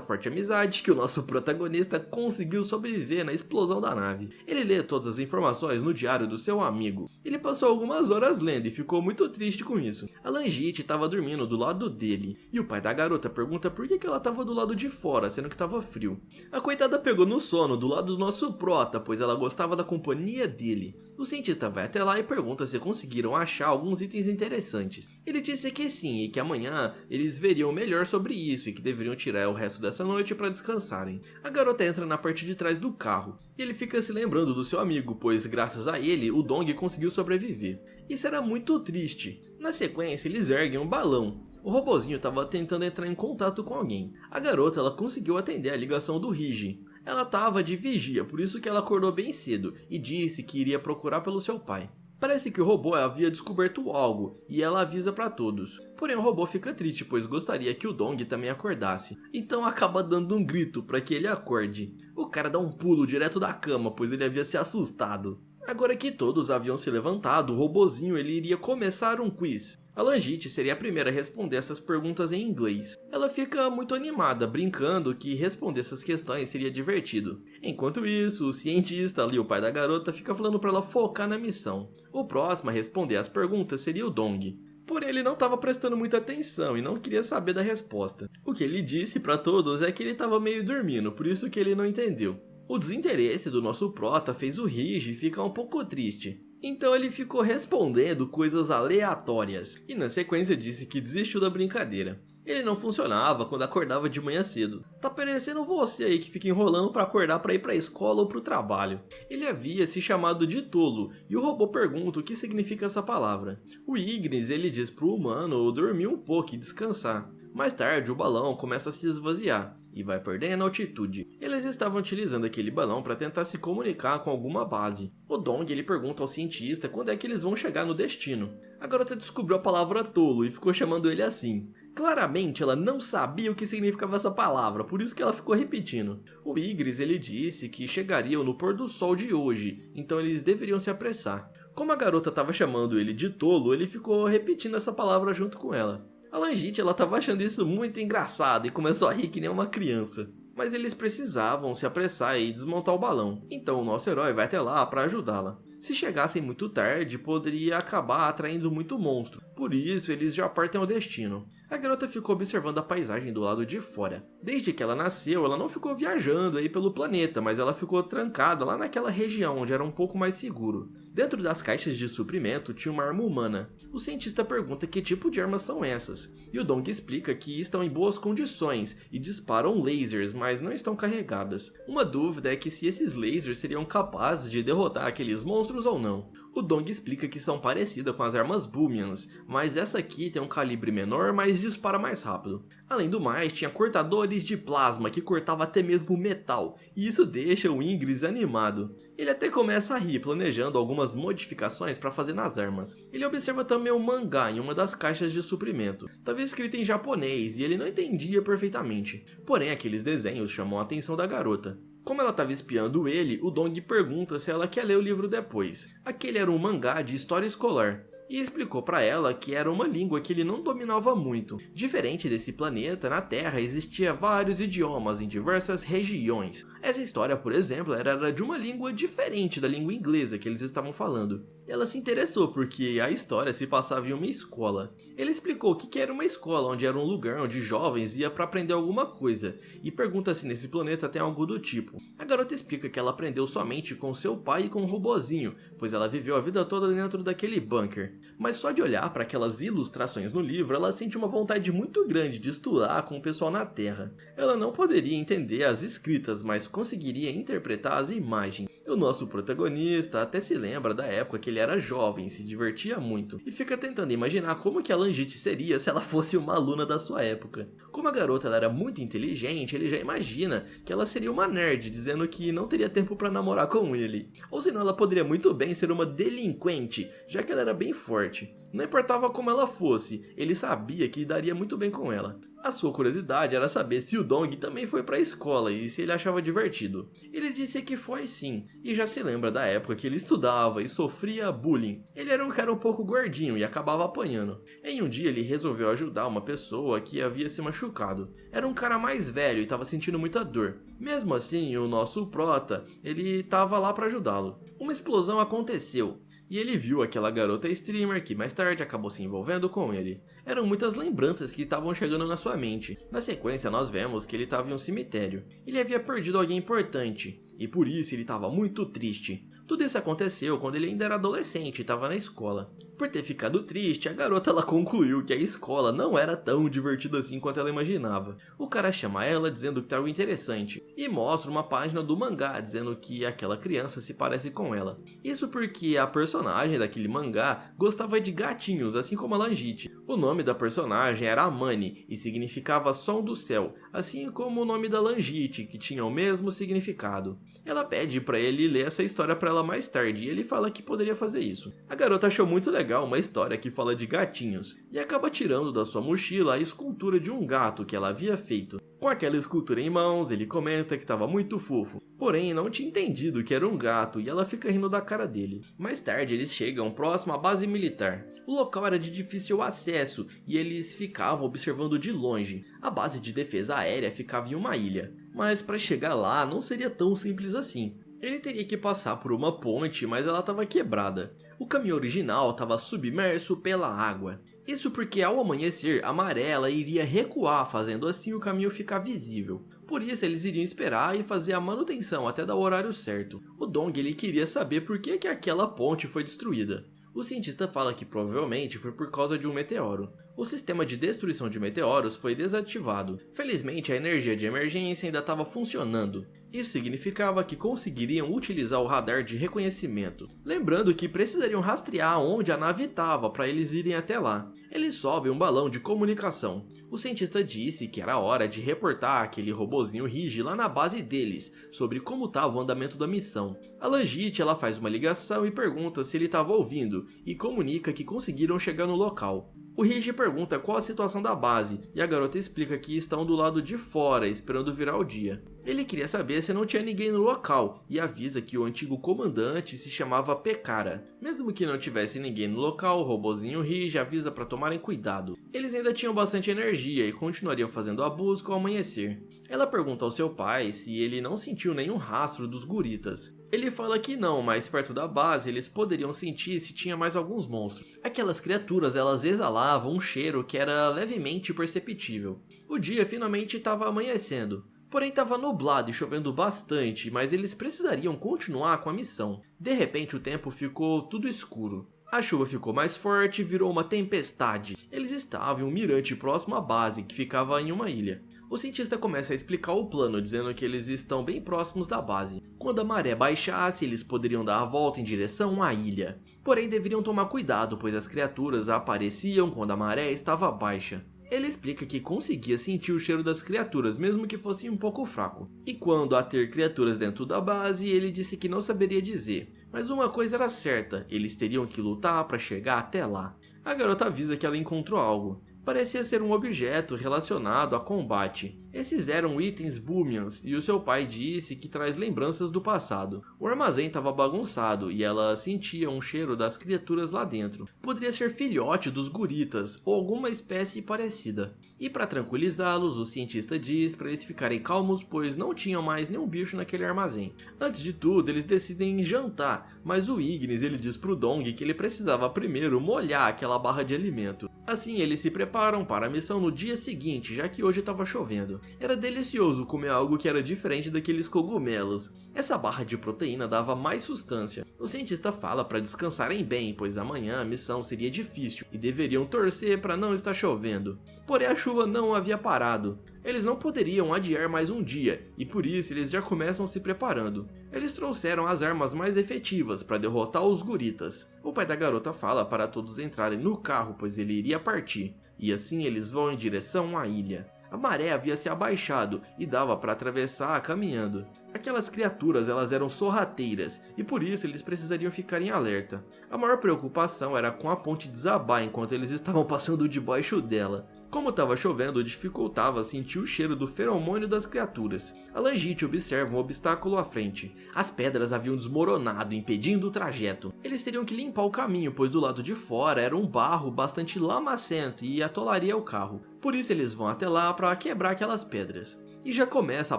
forte amizade que o nosso protagonista conseguiu sobreviver na explosão da nave. Ele lê todas as informações no diário do seu amigo. Ele passou algumas horas lendo e ficou muito triste com isso. A Langite estava dormindo do lado dele, e o pai da garota pergunta por que ela estava do lado de fora, sendo que estava frio. A coitada pegou no sono do lado do nosso prota, pois ela gostava da companhia dele. O cientista vai até lá e pergunta se conseguiram achar alguns itens interessantes. Ele disse que sim, e que amanhã eles veriam melhor sobre isso e que deveriam tirar o resto dessa noite para descansarem. A garota entra na parte de trás do carro, e ele fica se lembrando do seu amigo, pois graças a ele, o Dong conseguiu sobreviver. Isso era muito triste. Na sequência, eles erguem um balão. O robozinho estava tentando entrar em contato com alguém. A garota ela conseguiu atender a ligação do Rigi. Ela estava de vigia, por isso que ela acordou bem cedo e disse que iria procurar pelo seu pai. Parece que o robô havia descoberto algo e ela avisa para todos. Porém o robô fica triste, pois gostaria que o Dong também acordasse. Então acaba dando um grito para que ele acorde. O cara dá um pulo direto da cama, pois ele havia se assustado. Agora que todos haviam se levantado, o robozinho ele iria começar um quiz. A Langite seria a primeira a responder essas perguntas em inglês. Ela fica muito animada, brincando que responder essas questões seria divertido. Enquanto isso, o cientista ali, o pai da garota, fica falando para ela focar na missão. O próximo a responder as perguntas seria o Dong. Porém, ele não estava prestando muita atenção e não queria saber da resposta. O que ele disse para todos é que ele estava meio dormindo, por isso que ele não entendeu. O desinteresse do nosso prota fez o Rigi ficar um pouco triste. Então ele ficou respondendo coisas aleatórias, e na sequência disse que desistiu da brincadeira. Ele não funcionava quando acordava de manhã cedo. Tá parecendo você aí que fica enrolando para acordar para ir para a escola ou para o trabalho. Ele havia se chamado de tolo, e o robô pergunta o que significa essa palavra. O Ignis ele diz pro humano dormir um pouco e descansar. Mais tarde, o balão começa a se esvaziar e vai perdendo altitude. Eles estavam utilizando aquele balão para tentar se comunicar com alguma base. O Dong ele pergunta ao cientista quando é que eles vão chegar no destino. A garota descobriu a palavra tolo e ficou chamando ele assim. Claramente ela não sabia o que significava essa palavra, por isso que ela ficou repetindo. O Igris ele disse que chegariam no pôr do sol de hoje, então eles deveriam se apressar. Como a garota estava chamando ele de tolo, ele ficou repetindo essa palavra junto com ela. A Langite ela estava achando isso muito engraçado e começou a rir que nem uma criança. Mas eles precisavam se apressar e desmontar o balão, então o nosso herói vai até lá para ajudá-la. Se chegassem muito tarde, poderia acabar atraindo muito monstro, por isso eles já partem ao destino. A garota ficou observando a paisagem do lado de fora. Desde que ela nasceu, ela não ficou viajando aí pelo planeta, mas ela ficou trancada lá naquela região onde era um pouco mais seguro. Dentro das caixas de suprimento tinha uma arma humana. O cientista pergunta que tipo de armas são essas, e o Dong explica que estão em boas condições e disparam lasers, mas não estão carregadas. Uma dúvida é que se esses lasers seriam capazes de derrotar aqueles monstros ou não. O Dong explica que são parecidas com as armas Boomians, mas essa aqui tem um calibre menor, mas dispara mais rápido. Além do mais, tinha cortadores de plasma que cortava até mesmo metal, e isso deixa o Igris animado. Ele até começa a rir, planejando algumas modificações para fazer nas armas. Ele observa também um mangá em uma das caixas de suprimento. Estava escrito em japonês e ele não entendia perfeitamente. Porém, aqueles desenhos chamam a atenção da garota. Como ela estava espiando ele, o Dong pergunta se ela quer ler o livro depois. Aquele era um mangá de história escolar. E explicou para ela que era uma língua que ele não dominava muito. Diferente desse planeta, na Terra existia vários idiomas em diversas regiões. Essa história, por exemplo, era de uma língua diferente da língua inglesa que eles estavam falando. Ela se interessou porque a história se passava em uma escola. Ele explicou que era uma escola, onde era um lugar onde jovens iam para aprender alguma coisa, e pergunta se nesse planeta tem algo do tipo. A garota explica que ela aprendeu somente com seu pai e com um robozinho, pois ela viveu a vida toda dentro daquele bunker. Mas só de olhar para aquelas ilustrações no livro, ela sente uma vontade muito grande de estudar com o pessoal na Terra. Ela não poderia entender as escritas, mas conseguiria interpretar as imagens. E o nosso protagonista até se lembra da época que ele era jovem, se divertia muito, e fica tentando imaginar como que a Langite seria se ela fosse uma aluna da sua época. Como a garota ela era muito inteligente, ele já imagina que ela seria uma nerd, dizendo que não teria tempo para namorar com ele. Ou senão ela poderia muito bem ser uma delinquente, já que ela era bem forte. Não importava como ela fosse, ele sabia que daria muito bem com ela. A sua curiosidade era saber se o Dong também foi para a escola e se ele achava divertido. Ele disse que foi sim, e já se lembra da época que ele estudava e sofria bullying. Ele era um cara um pouco gordinho e acabava apanhando. Em um dia ele resolveu ajudar uma pessoa que havia se machucado. Era um cara mais velho e estava sentindo muita dor. Mesmo assim, o nosso prota, ele estava lá para ajudá-lo. Uma explosão aconteceu. E ele viu aquela garota streamer que mais tarde acabou se envolvendo com ele. Eram muitas lembranças que estavam chegando na sua mente. Na sequência nós vemos que ele estava em um cemitério. Ele havia perdido alguém importante, e por isso ele estava muito triste. Tudo isso aconteceu quando ele ainda era adolescente e estava na escola. Por ter ficado triste, a garota ela concluiu que a escola não era tão divertida assim quanto ela imaginava. O cara chama ela dizendo que tem algo interessante e mostra uma página do mangá dizendo que aquela criança se parece com ela. Isso porque a personagem daquele mangá gostava de gatinhos, assim como a Langite. O nome da personagem era Amani e significava som do céu, assim como o nome da Langite, que tinha o mesmo significado. Ela pede para ele ler essa história para ela mais tarde e ele fala que poderia fazer isso. A garota achou muito legal uma história que fala de gatinhos e acaba tirando da sua mochila a escultura de um gato que ela havia feito. Com aquela escultura em mãos, ele comenta que estava muito fofo, porém não tinha entendido que era um gato e ela fica rindo da cara dele. Mais tarde eles chegam próximo à base militar. O local era de difícil acesso e eles ficavam observando de longe. A base de defesa aérea ficava em uma ilha, mas para chegar lá não seria tão simples assim. Ele teria que passar por uma ponte, mas ela estava quebrada. O caminho original estava submerso pela água. Isso porque ao amanhecer a maré ela iria recuar, fazendo assim o caminho ficar visível. Por isso eles iriam esperar e fazer a manutenção até dar o horário certo. O Dong ele queria saber por que aquela ponte foi destruída. O cientista fala que provavelmente foi por causa de um meteoro. O sistema de destruição de meteoros foi desativado. Felizmente a energia de emergência ainda estava funcionando. Isso significava que conseguiriam utilizar o radar de reconhecimento. Lembrando que precisariam rastrear onde a nave estava para eles irem até lá. Eles sobem um balão de comunicação. O cientista disse que era hora de reportar aquele robozinho Rigi lá na base deles, sobre como estava o andamento da missão. A Langit ela faz uma ligação e pergunta se ele estava ouvindo, e comunica que conseguiram chegar no local. O Rigi pergunta qual a situação da base, e a garota explica que estão do lado de fora, esperando virar o dia. Ele queria saber se não tinha ninguém no local, e avisa que o antigo comandante se chamava Pekara. Mesmo que não tivesse ninguém no local, o robozinho Rigi avisa para tomarem cuidado. Eles ainda tinham bastante energia e continuariam fazendo a busca ao amanhecer. Ela pergunta ao seu pai se ele não sentiu nenhum rastro dos guritas. Ele fala que não, mas perto da base eles poderiam sentir se tinha mais alguns monstros. Aquelas criaturas elas exalavam um cheiro que era levemente perceptível. O dia finalmente estava amanhecendo. Porém estava nublado e chovendo bastante, mas eles precisariam continuar com a missão. De repente o tempo ficou tudo escuro. A chuva ficou mais forte e virou uma tempestade. Eles estavam em um mirante próximo à base, que ficava em uma ilha. O cientista começa a explicar o plano, dizendo que eles estão bem próximos da base. Quando a maré baixasse, eles poderiam dar a volta em direção à ilha. Porém, deveriam tomar cuidado, pois as criaturas apareciam quando a maré estava baixa. Ele explica que conseguia sentir o cheiro das criaturas, mesmo que fosse um pouco fraco. E quando a ter criaturas dentro da base, ele disse que não saberia dizer. Mas uma coisa era certa, eles teriam que lutar para chegar até lá. A garota avisa que ela encontrou algo. Parecia ser um objeto relacionado a combate. Esses eram itens Boomians e o seu pai disse que traz lembranças do passado. O armazém estava bagunçado e ela sentia um cheiro das criaturas lá dentro. Poderia ser filhote dos guritas ou alguma espécie parecida. E para tranquilizá-los, o cientista diz para eles ficarem calmos, pois não tinham mais nenhum bicho naquele armazém. Antes de tudo, eles decidem jantar, mas o Ignis ele diz pro Dong que ele precisava primeiro molhar aquela barra de alimento. Assim, eles se preparam para a missão no dia seguinte, já que hoje estava chovendo. Era delicioso comer algo que era diferente daqueles cogumelos. Essa barra de proteína dava mais sustância. O cientista fala para descansarem bem, pois amanhã a missão seria difícil e deveriam torcer para não estar chovendo. Porém, a chuva não havia parado. Eles não poderiam adiar mais um dia, e por isso eles já começam se preparando. Eles trouxeram as armas mais efetivas para derrotar os guritas. O pai da garota fala para todos entrarem no carro, pois ele iria partir, e assim eles vão em direção à ilha. A maré havia se abaixado e dava para atravessar caminhando. Aquelas criaturas elas eram sorrateiras e por isso eles precisariam ficar em alerta. A maior preocupação era com a ponte desabar enquanto eles estavam passando debaixo dela. Como estava chovendo, dificultava sentir o cheiro do feromônio das criaturas. A Langit observa um obstáculo à frente. As pedras haviam desmoronado, impedindo o trajeto. Eles teriam que limpar o caminho, pois do lado de fora era um barro bastante lamacento e atolaria o carro. Por isso eles vão até lá para quebrar aquelas pedras. E já começa a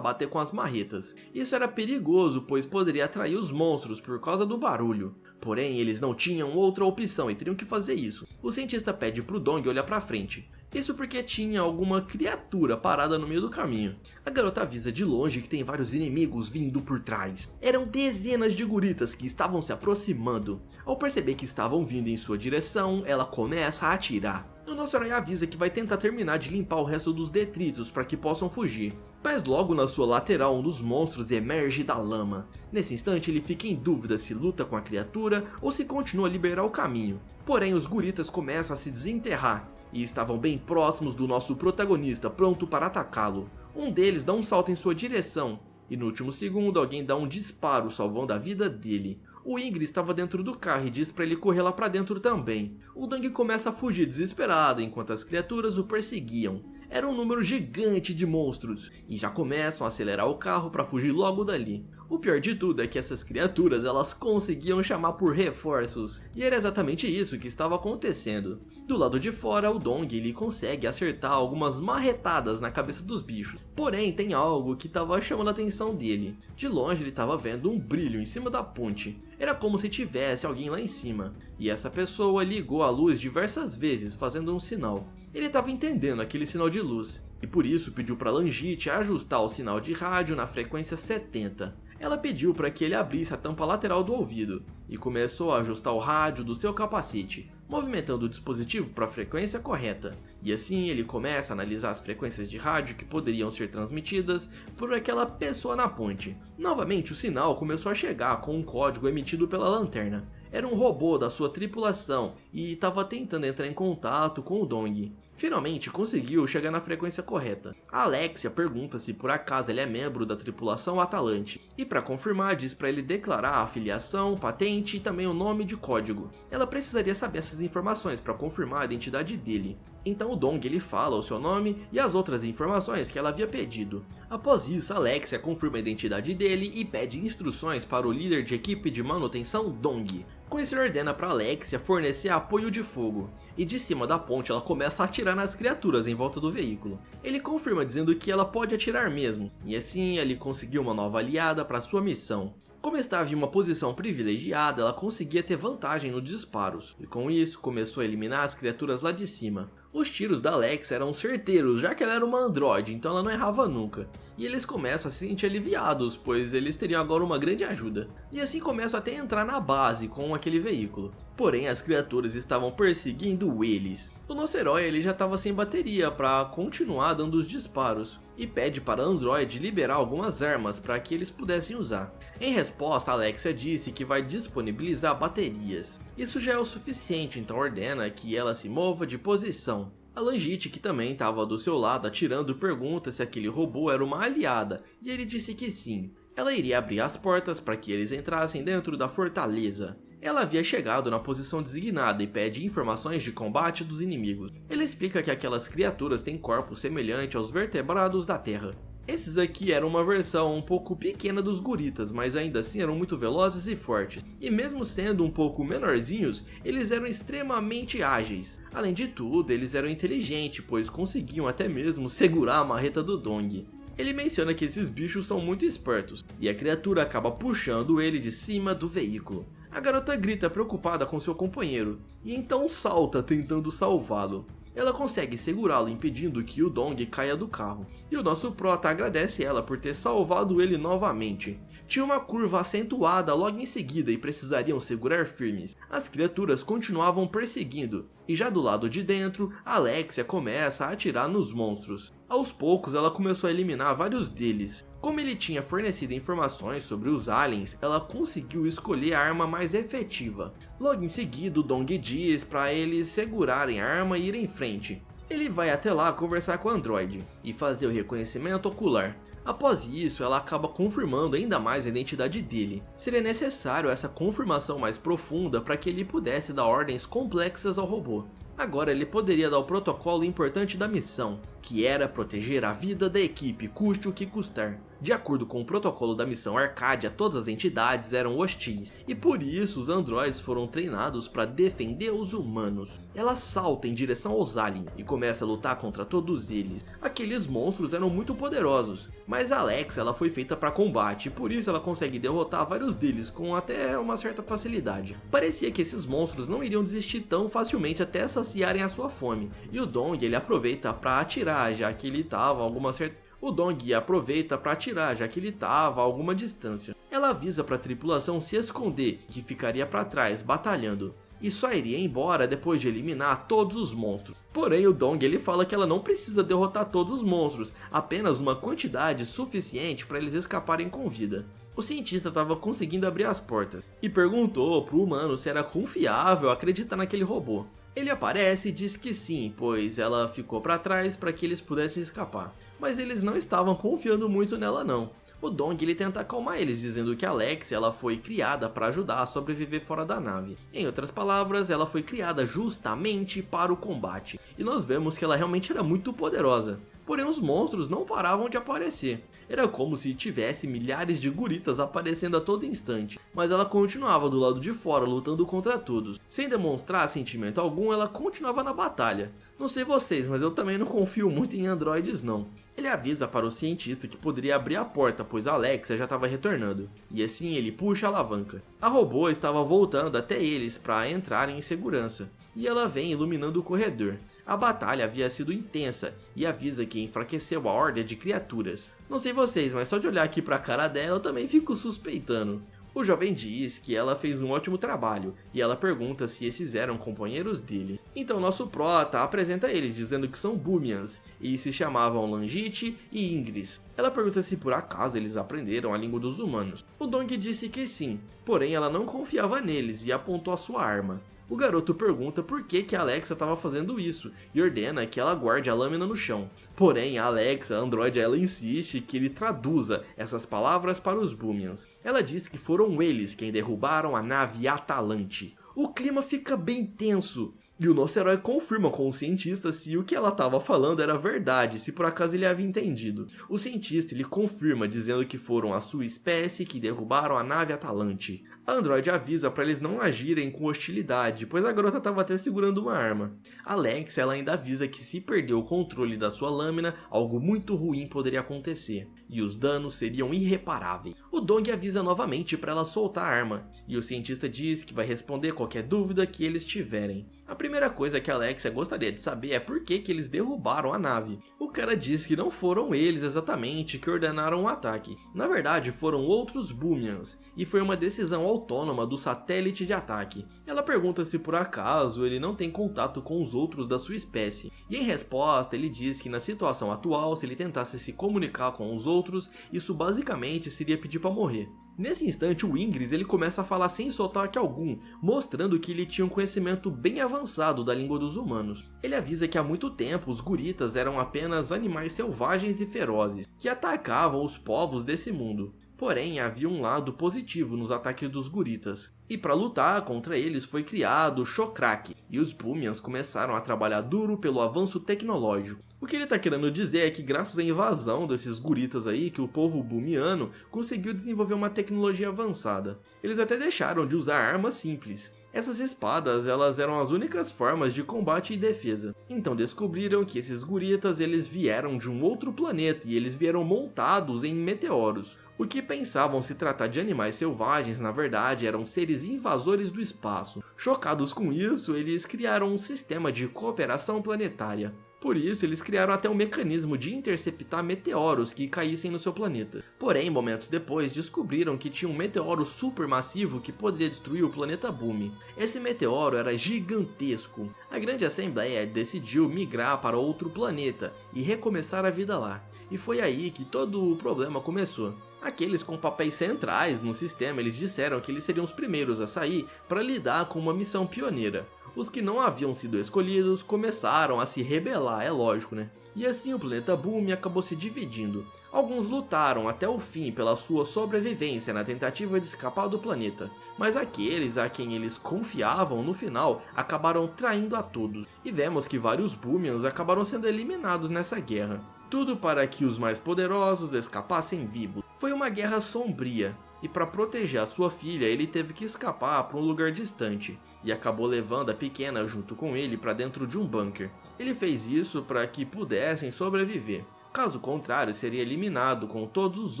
bater com as marretas. Isso era perigoso, pois poderia atrair os monstros por causa do barulho. Porém, eles não tinham outra opção e teriam que fazer isso. O cientista pede pro Dong olhar pra frente. Isso porque tinha alguma criatura parada no meio do caminho. A garota avisa de longe que tem vários inimigos vindo por trás. Eram dezenas de guritas que estavam se aproximando. Ao perceber que estavam vindo em sua direção, ela começa a atirar. O nosso herói avisa que vai tentar terminar de limpar o resto dos detritos para que possam fugir. Mas logo na sua lateral um dos monstros emerge da lama. Nesse instante ele fica em dúvida se luta com a criatura ou se continua a liberar o caminho. Porém os guritas começam a se desenterrar e estavam bem próximos do nosso protagonista, pronto para atacá-lo. Um deles dá um salto em sua direção e no último segundo alguém dá um disparo salvando a vida dele. O Ingrid estava dentro do carro e diz para ele correr lá para dentro também. O Dong começa a fugir desesperado enquanto as criaturas o perseguiam. Era um número gigante de monstros, e já começam a acelerar o carro para fugir logo dali. O pior de tudo é que essas criaturas elas conseguiam chamar por reforços, e era exatamente isso que estava acontecendo. Do lado de fora, o Dong ele consegue acertar algumas marretadas na cabeça dos bichos, porém tem algo que estava chamando a atenção dele. De longe ele estava vendo um brilho em cima da ponte, era como se tivesse alguém lá em cima, e essa pessoa ligou a luz diversas vezes fazendo um sinal. Ele estava entendendo aquele sinal de luz, e por isso pediu para Langite ajustar o sinal de rádio na frequência 70. Ela pediu para que ele abrisse a tampa lateral do ouvido, e começou a ajustar o rádio do seu capacete, movimentando o dispositivo para a frequência correta, e assim ele começa a analisar as frequências de rádio que poderiam ser transmitidas por aquela pessoa na ponte. Novamente o sinal começou a chegar com um código emitido pela lanterna. Era um robô da sua tripulação e estava tentando entrar em contato com o Dong. Finalmente conseguiu chegar na frequência correta. A Alexia pergunta se por acaso ele é membro da tripulação Atalante, e para confirmar diz para ele declarar a afiliação, patente e também o nome de código. Ela precisaria saber essas informações para confirmar a identidade dele. Então o Dong ele fala o seu nome e as outras informações que ela havia pedido. Após isso, Alexia confirma a identidade dele e pede instruções para o líder de equipe de manutenção Dong. Com isso ele ordena para Alexia fornecer apoio de fogo, e de cima da ponte ela começa a atirar nas criaturas em volta do veículo. Ele confirma dizendo que ela pode atirar mesmo, e assim ele conseguiu uma nova aliada para sua missão. Como estava em uma posição privilegiada, ela conseguia ter vantagem nos disparos, e com isso começou a eliminar as criaturas lá de cima. Os tiros da Alexia eram certeiros, já que ela era uma androide, então ela não errava nunca. E eles começam a se sentir aliviados, pois eles teriam agora uma grande ajuda. E assim começam até a entrar na base com aquele veículo. Porém, as criaturas estavam perseguindo eles. O nosso herói ele já estava sem bateria para continuar dando os disparos, e pede para a androide liberar algumas armas para que eles pudessem usar. Em resposta, Alexia disse que vai disponibilizar baterias. Isso já é o suficiente, então ordena que ela se mova de posição. A Langite, que também estava do seu lado atirando, pergunta se aquele robô era uma aliada, e ele disse que sim. Ela iria abrir as portas para que eles entrassem dentro da fortaleza. Ela havia chegado na posição designada e pede informações de combate dos inimigos. Ele explica que aquelas criaturas têm corpos semelhantes aos vertebrados da Terra. Esses aqui eram uma versão um pouco pequena dos goritas, mas ainda assim eram muito velozes e fortes. E mesmo sendo um pouco menorzinhos, eles eram extremamente ágeis. Além de tudo, eles eram inteligentes, pois conseguiam até mesmo segurar a marreta do Dong. Ele menciona que esses bichos são muito espertos, e a criatura acaba puxando ele de cima do veículo. A garota grita preocupada com seu companheiro, e então salta tentando salvá-lo. Ela consegue segurá-lo impedindo que o Dong caia do carro, e o nosso prota agradece ela por ter salvado ele novamente. Tinha uma curva acentuada logo em seguida e precisariam segurar firmes. As criaturas continuavam perseguindo, e já do lado de dentro, Alexia começa a atirar nos monstros. Aos poucos ela começou a eliminar vários deles. Como ele tinha fornecido informações sobre os aliens, ela conseguiu escolher a arma mais efetiva. Logo em seguida, o Dong diz para eles segurarem a arma e ir em frente. Ele vai até lá conversar com o androide e fazer o reconhecimento ocular. Após isso, ela acaba confirmando ainda mais a identidade dele. Seria necessário essa confirmação mais profunda para que ele pudesse dar ordens complexas ao robô. Agora ele poderia dar o protocolo importante da missão, que era proteger a vida da equipe, custe o que custar. De acordo com o protocolo da missão Arcadia, todas as entidades eram hostis, e por isso os androides foram treinados para defender os humanos. Ela salta em direção aos aliens e começa a lutar contra todos eles. Aqueles monstros eram muito poderosos, mas a Alexia ela foi feita para combate, e por isso ela consegue derrotar vários deles com até uma certa facilidade. Parecia que esses monstros não iriam desistir tão facilmente até saciarem a sua fome, e o Dong ele aproveita para atirar, já que ele estava a alguma certa... O Dong aproveita para atirar, já que ele estava a alguma distância. Ela avisa para a tripulação se esconder, que ficaria para trás, batalhando, e só iria embora depois de eliminar todos os monstros. Porém, o Dong ele fala que ela não precisa derrotar todos os monstros, apenas uma quantidade suficiente para eles escaparem com vida. O cientista estava conseguindo abrir as portas, e perguntou para o humano se era confiável acreditar naquele robô. Ele aparece e diz que sim, pois ela ficou para trás para que eles pudessem escapar. Mas eles não estavam confiando muito nela não. O Dong ele tenta acalmar eles, dizendo que a Alex ela foi criada para ajudar a sobreviver fora da nave. Em outras palavras, ela foi criada justamente para o combate. E nós vemos que ela realmente era muito poderosa. Porém, os monstros não paravam de aparecer. Era como se tivesse milhares de guritas aparecendo a todo instante, mas ela continuava do lado de fora lutando contra todos. Sem demonstrar sentimento algum, ela continuava na batalha. Não sei vocês, mas eu também não confio muito em androides não. Ele avisa para o cientista que poderia abrir a porta, pois a Alexia já estava retornando, e assim ele puxa a alavanca. A robô estava voltando até eles para entrarem em segurança, e ela vem iluminando o corredor. A batalha havia sido intensa, e avisa que enfraqueceu a horda de criaturas. Não sei vocês, mas só de olhar aqui para a cara dela eu também fico suspeitando. O jovem diz que ela fez um ótimo trabalho, e ela pergunta se esses eram companheiros dele. Então nosso prota apresenta eles, dizendo que são Boomians, e se chamavam Langit e Ingris. Ela pergunta se por acaso eles aprenderam a língua dos humanos. O Dong disse que sim, porém ela não confiava neles e apontou a sua arma. O garoto pergunta por que a Alexia estava fazendo isso e ordena que ela guarde a lâmina no chão. Porém, a Alexia, a androide, ela insiste que ele traduza essas palavras para os Boomians. Ela diz que foram eles quem derrubaram a nave Atalante. O clima fica bem tenso. E o nosso herói confirma com o cientista se o que ela estava falando era verdade, se por acaso ele havia entendido. O cientista ele confirma dizendo que foram a sua espécie que derrubaram a nave Atalante. A androide avisa para eles não agirem com hostilidade, pois a garota estava até segurando uma arma. Alex ela ainda avisa que se perder o controle da sua lâmina, algo muito ruim poderia acontecer, e os danos seriam irreparáveis. O Dong avisa novamente para ela soltar a arma, e o cientista diz que vai responder qualquer dúvida que eles tiverem. A primeira coisa que a Alexia gostaria de saber é por que eles derrubaram a nave. O cara diz que não foram eles exatamente que ordenaram o ataque. Na verdade, foram outros Boomians, e foi uma decisão autônoma do satélite de ataque. Ela pergunta se por acaso ele não tem contato com os outros da sua espécie, e em resposta ele diz que na situação atual, se ele tentasse se comunicar com os outros, isso basicamente seria pedir para morrer. Nesse instante o Ingris ele começa a falar sem sotaque algum, mostrando que ele tinha um conhecimento bem avançado da língua dos humanos. Ele avisa que há muito tempo os guritas eram apenas animais selvagens e ferozes, que atacavam os povos desse mundo. Porém, havia um lado positivo nos ataques dos guritas. E para lutar contra eles foi criado o Shokrak, e os Boomians começaram a trabalhar duro pelo avanço tecnológico. O que ele está querendo dizer é que graças à invasão desses guritas aí, que o povo boomiano conseguiu desenvolver uma tecnologia avançada. Eles até deixaram de usar armas simples. Essas espadas elas eram as únicas formas de combate e defesa. Então descobriram que esses guritas eles vieram de um outro planeta e eles vieram montados em meteoros. O que pensavam se tratar de animais selvagens, na verdade, eram seres invasores do espaço. Chocados com isso, eles criaram um sistema de cooperação planetária. Por isso, eles criaram até um mecanismo de interceptar meteoros que caíssem no seu planeta. Porém, momentos depois, descobriram que tinha um meteoro supermassivo que poderia destruir o planeta Boomy. Esse meteoro era gigantesco. A Grande Assembleia decidiu migrar para outro planeta e recomeçar a vida lá. E foi aí que todo o problema começou. Aqueles com papéis centrais no sistema, eles disseram que eles seriam os primeiros a sair para lidar com uma missão pioneira. Os que não haviam sido escolhidos começaram a se rebelar, é lógico, né? E assim o planeta Boomy acabou se dividindo. Alguns lutaram até o fim pela sua sobrevivência na tentativa de escapar do planeta, mas aqueles a quem eles confiavam no final acabaram traindo a todos. E vemos que vários Boomians acabaram sendo eliminados nessa guerra. Tudo para que os mais poderosos escapassem vivos. Foi uma guerra sombria, e para proteger a sua filha ele teve que escapar para um lugar distante, e acabou levando a pequena junto com ele para dentro de um bunker. Ele fez isso para que pudessem sobreviver. Caso contrário, seria eliminado com todos os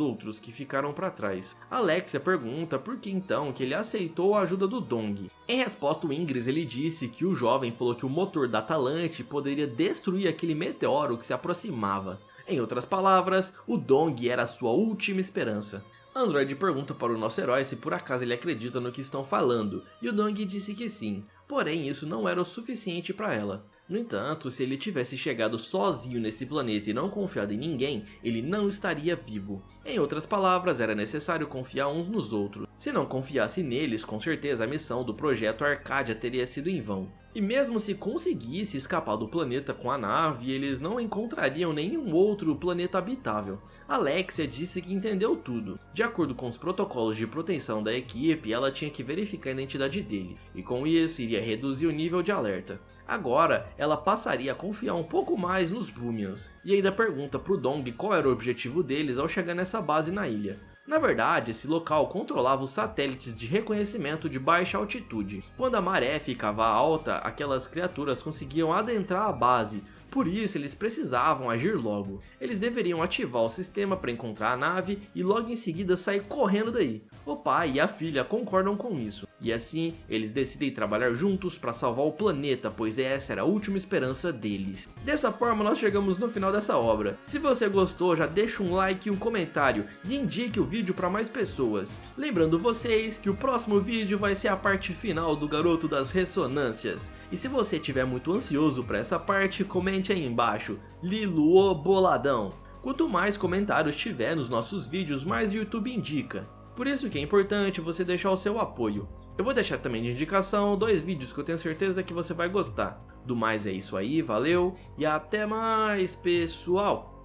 outros que ficaram para trás. Alexia pergunta por que então que ele aceitou a ajuda do Dong. Em resposta, o Ingris ele disse que o jovem falou que o motor da Atalante poderia destruir aquele meteoro que se aproximava. Em outras palavras, o Dong era a sua última esperança. Android pergunta para o nosso herói se por acaso ele acredita no que estão falando, e o Dong disse que sim. Porém, isso não era o suficiente para ela. No entanto, se ele tivesse chegado sozinho nesse planeta e não confiado em ninguém, ele não estaria vivo. Em outras palavras, era necessário confiar uns nos outros. Se não confiasse neles, com certeza a missão do projeto Arcadia teria sido em vão. E mesmo se conseguisse escapar do planeta com a nave, eles não encontrariam nenhum outro planeta habitável. Alexia disse que entendeu tudo. De acordo com os protocolos de proteção da equipe, ela tinha que verificar a identidade dele, e com isso iria reduzir o nível de alerta. Agora, ela passaria a confiar um pouco mais nos Boomians, e ainda pergunta pro Dong qual era o objetivo deles ao chegar nessa base na ilha. Na verdade, esse local controlava os satélites de reconhecimento de baixa altitude. Quando a maré ficava alta, aquelas criaturas conseguiam adentrar a base, por isso eles precisavam agir logo. Eles deveriam ativar o sistema para encontrar a nave e logo em seguida sair correndo daí. O pai e a filha concordam com isso, e assim eles decidem trabalhar juntos para salvar o planeta, pois essa era a última esperança deles. Dessa forma nós chegamos no final dessa obra. Se você gostou, já deixa um like e um comentário e indique o vídeo para mais pessoas. Lembrando vocês que o próximo vídeo vai ser a parte final do Garoto das Ressonâncias. E se você estiver muito ansioso para essa parte, comente aí embaixo, Lilo o Boladão. Quanto mais comentários tiver nos nossos vídeos, mais o YouTube indica. Por isso que é importante você deixar o seu apoio. Eu vou deixar também de indicação 2 vídeos que eu tenho certeza que você vai gostar. Do mais é isso aí, valeu e até mais, pessoal!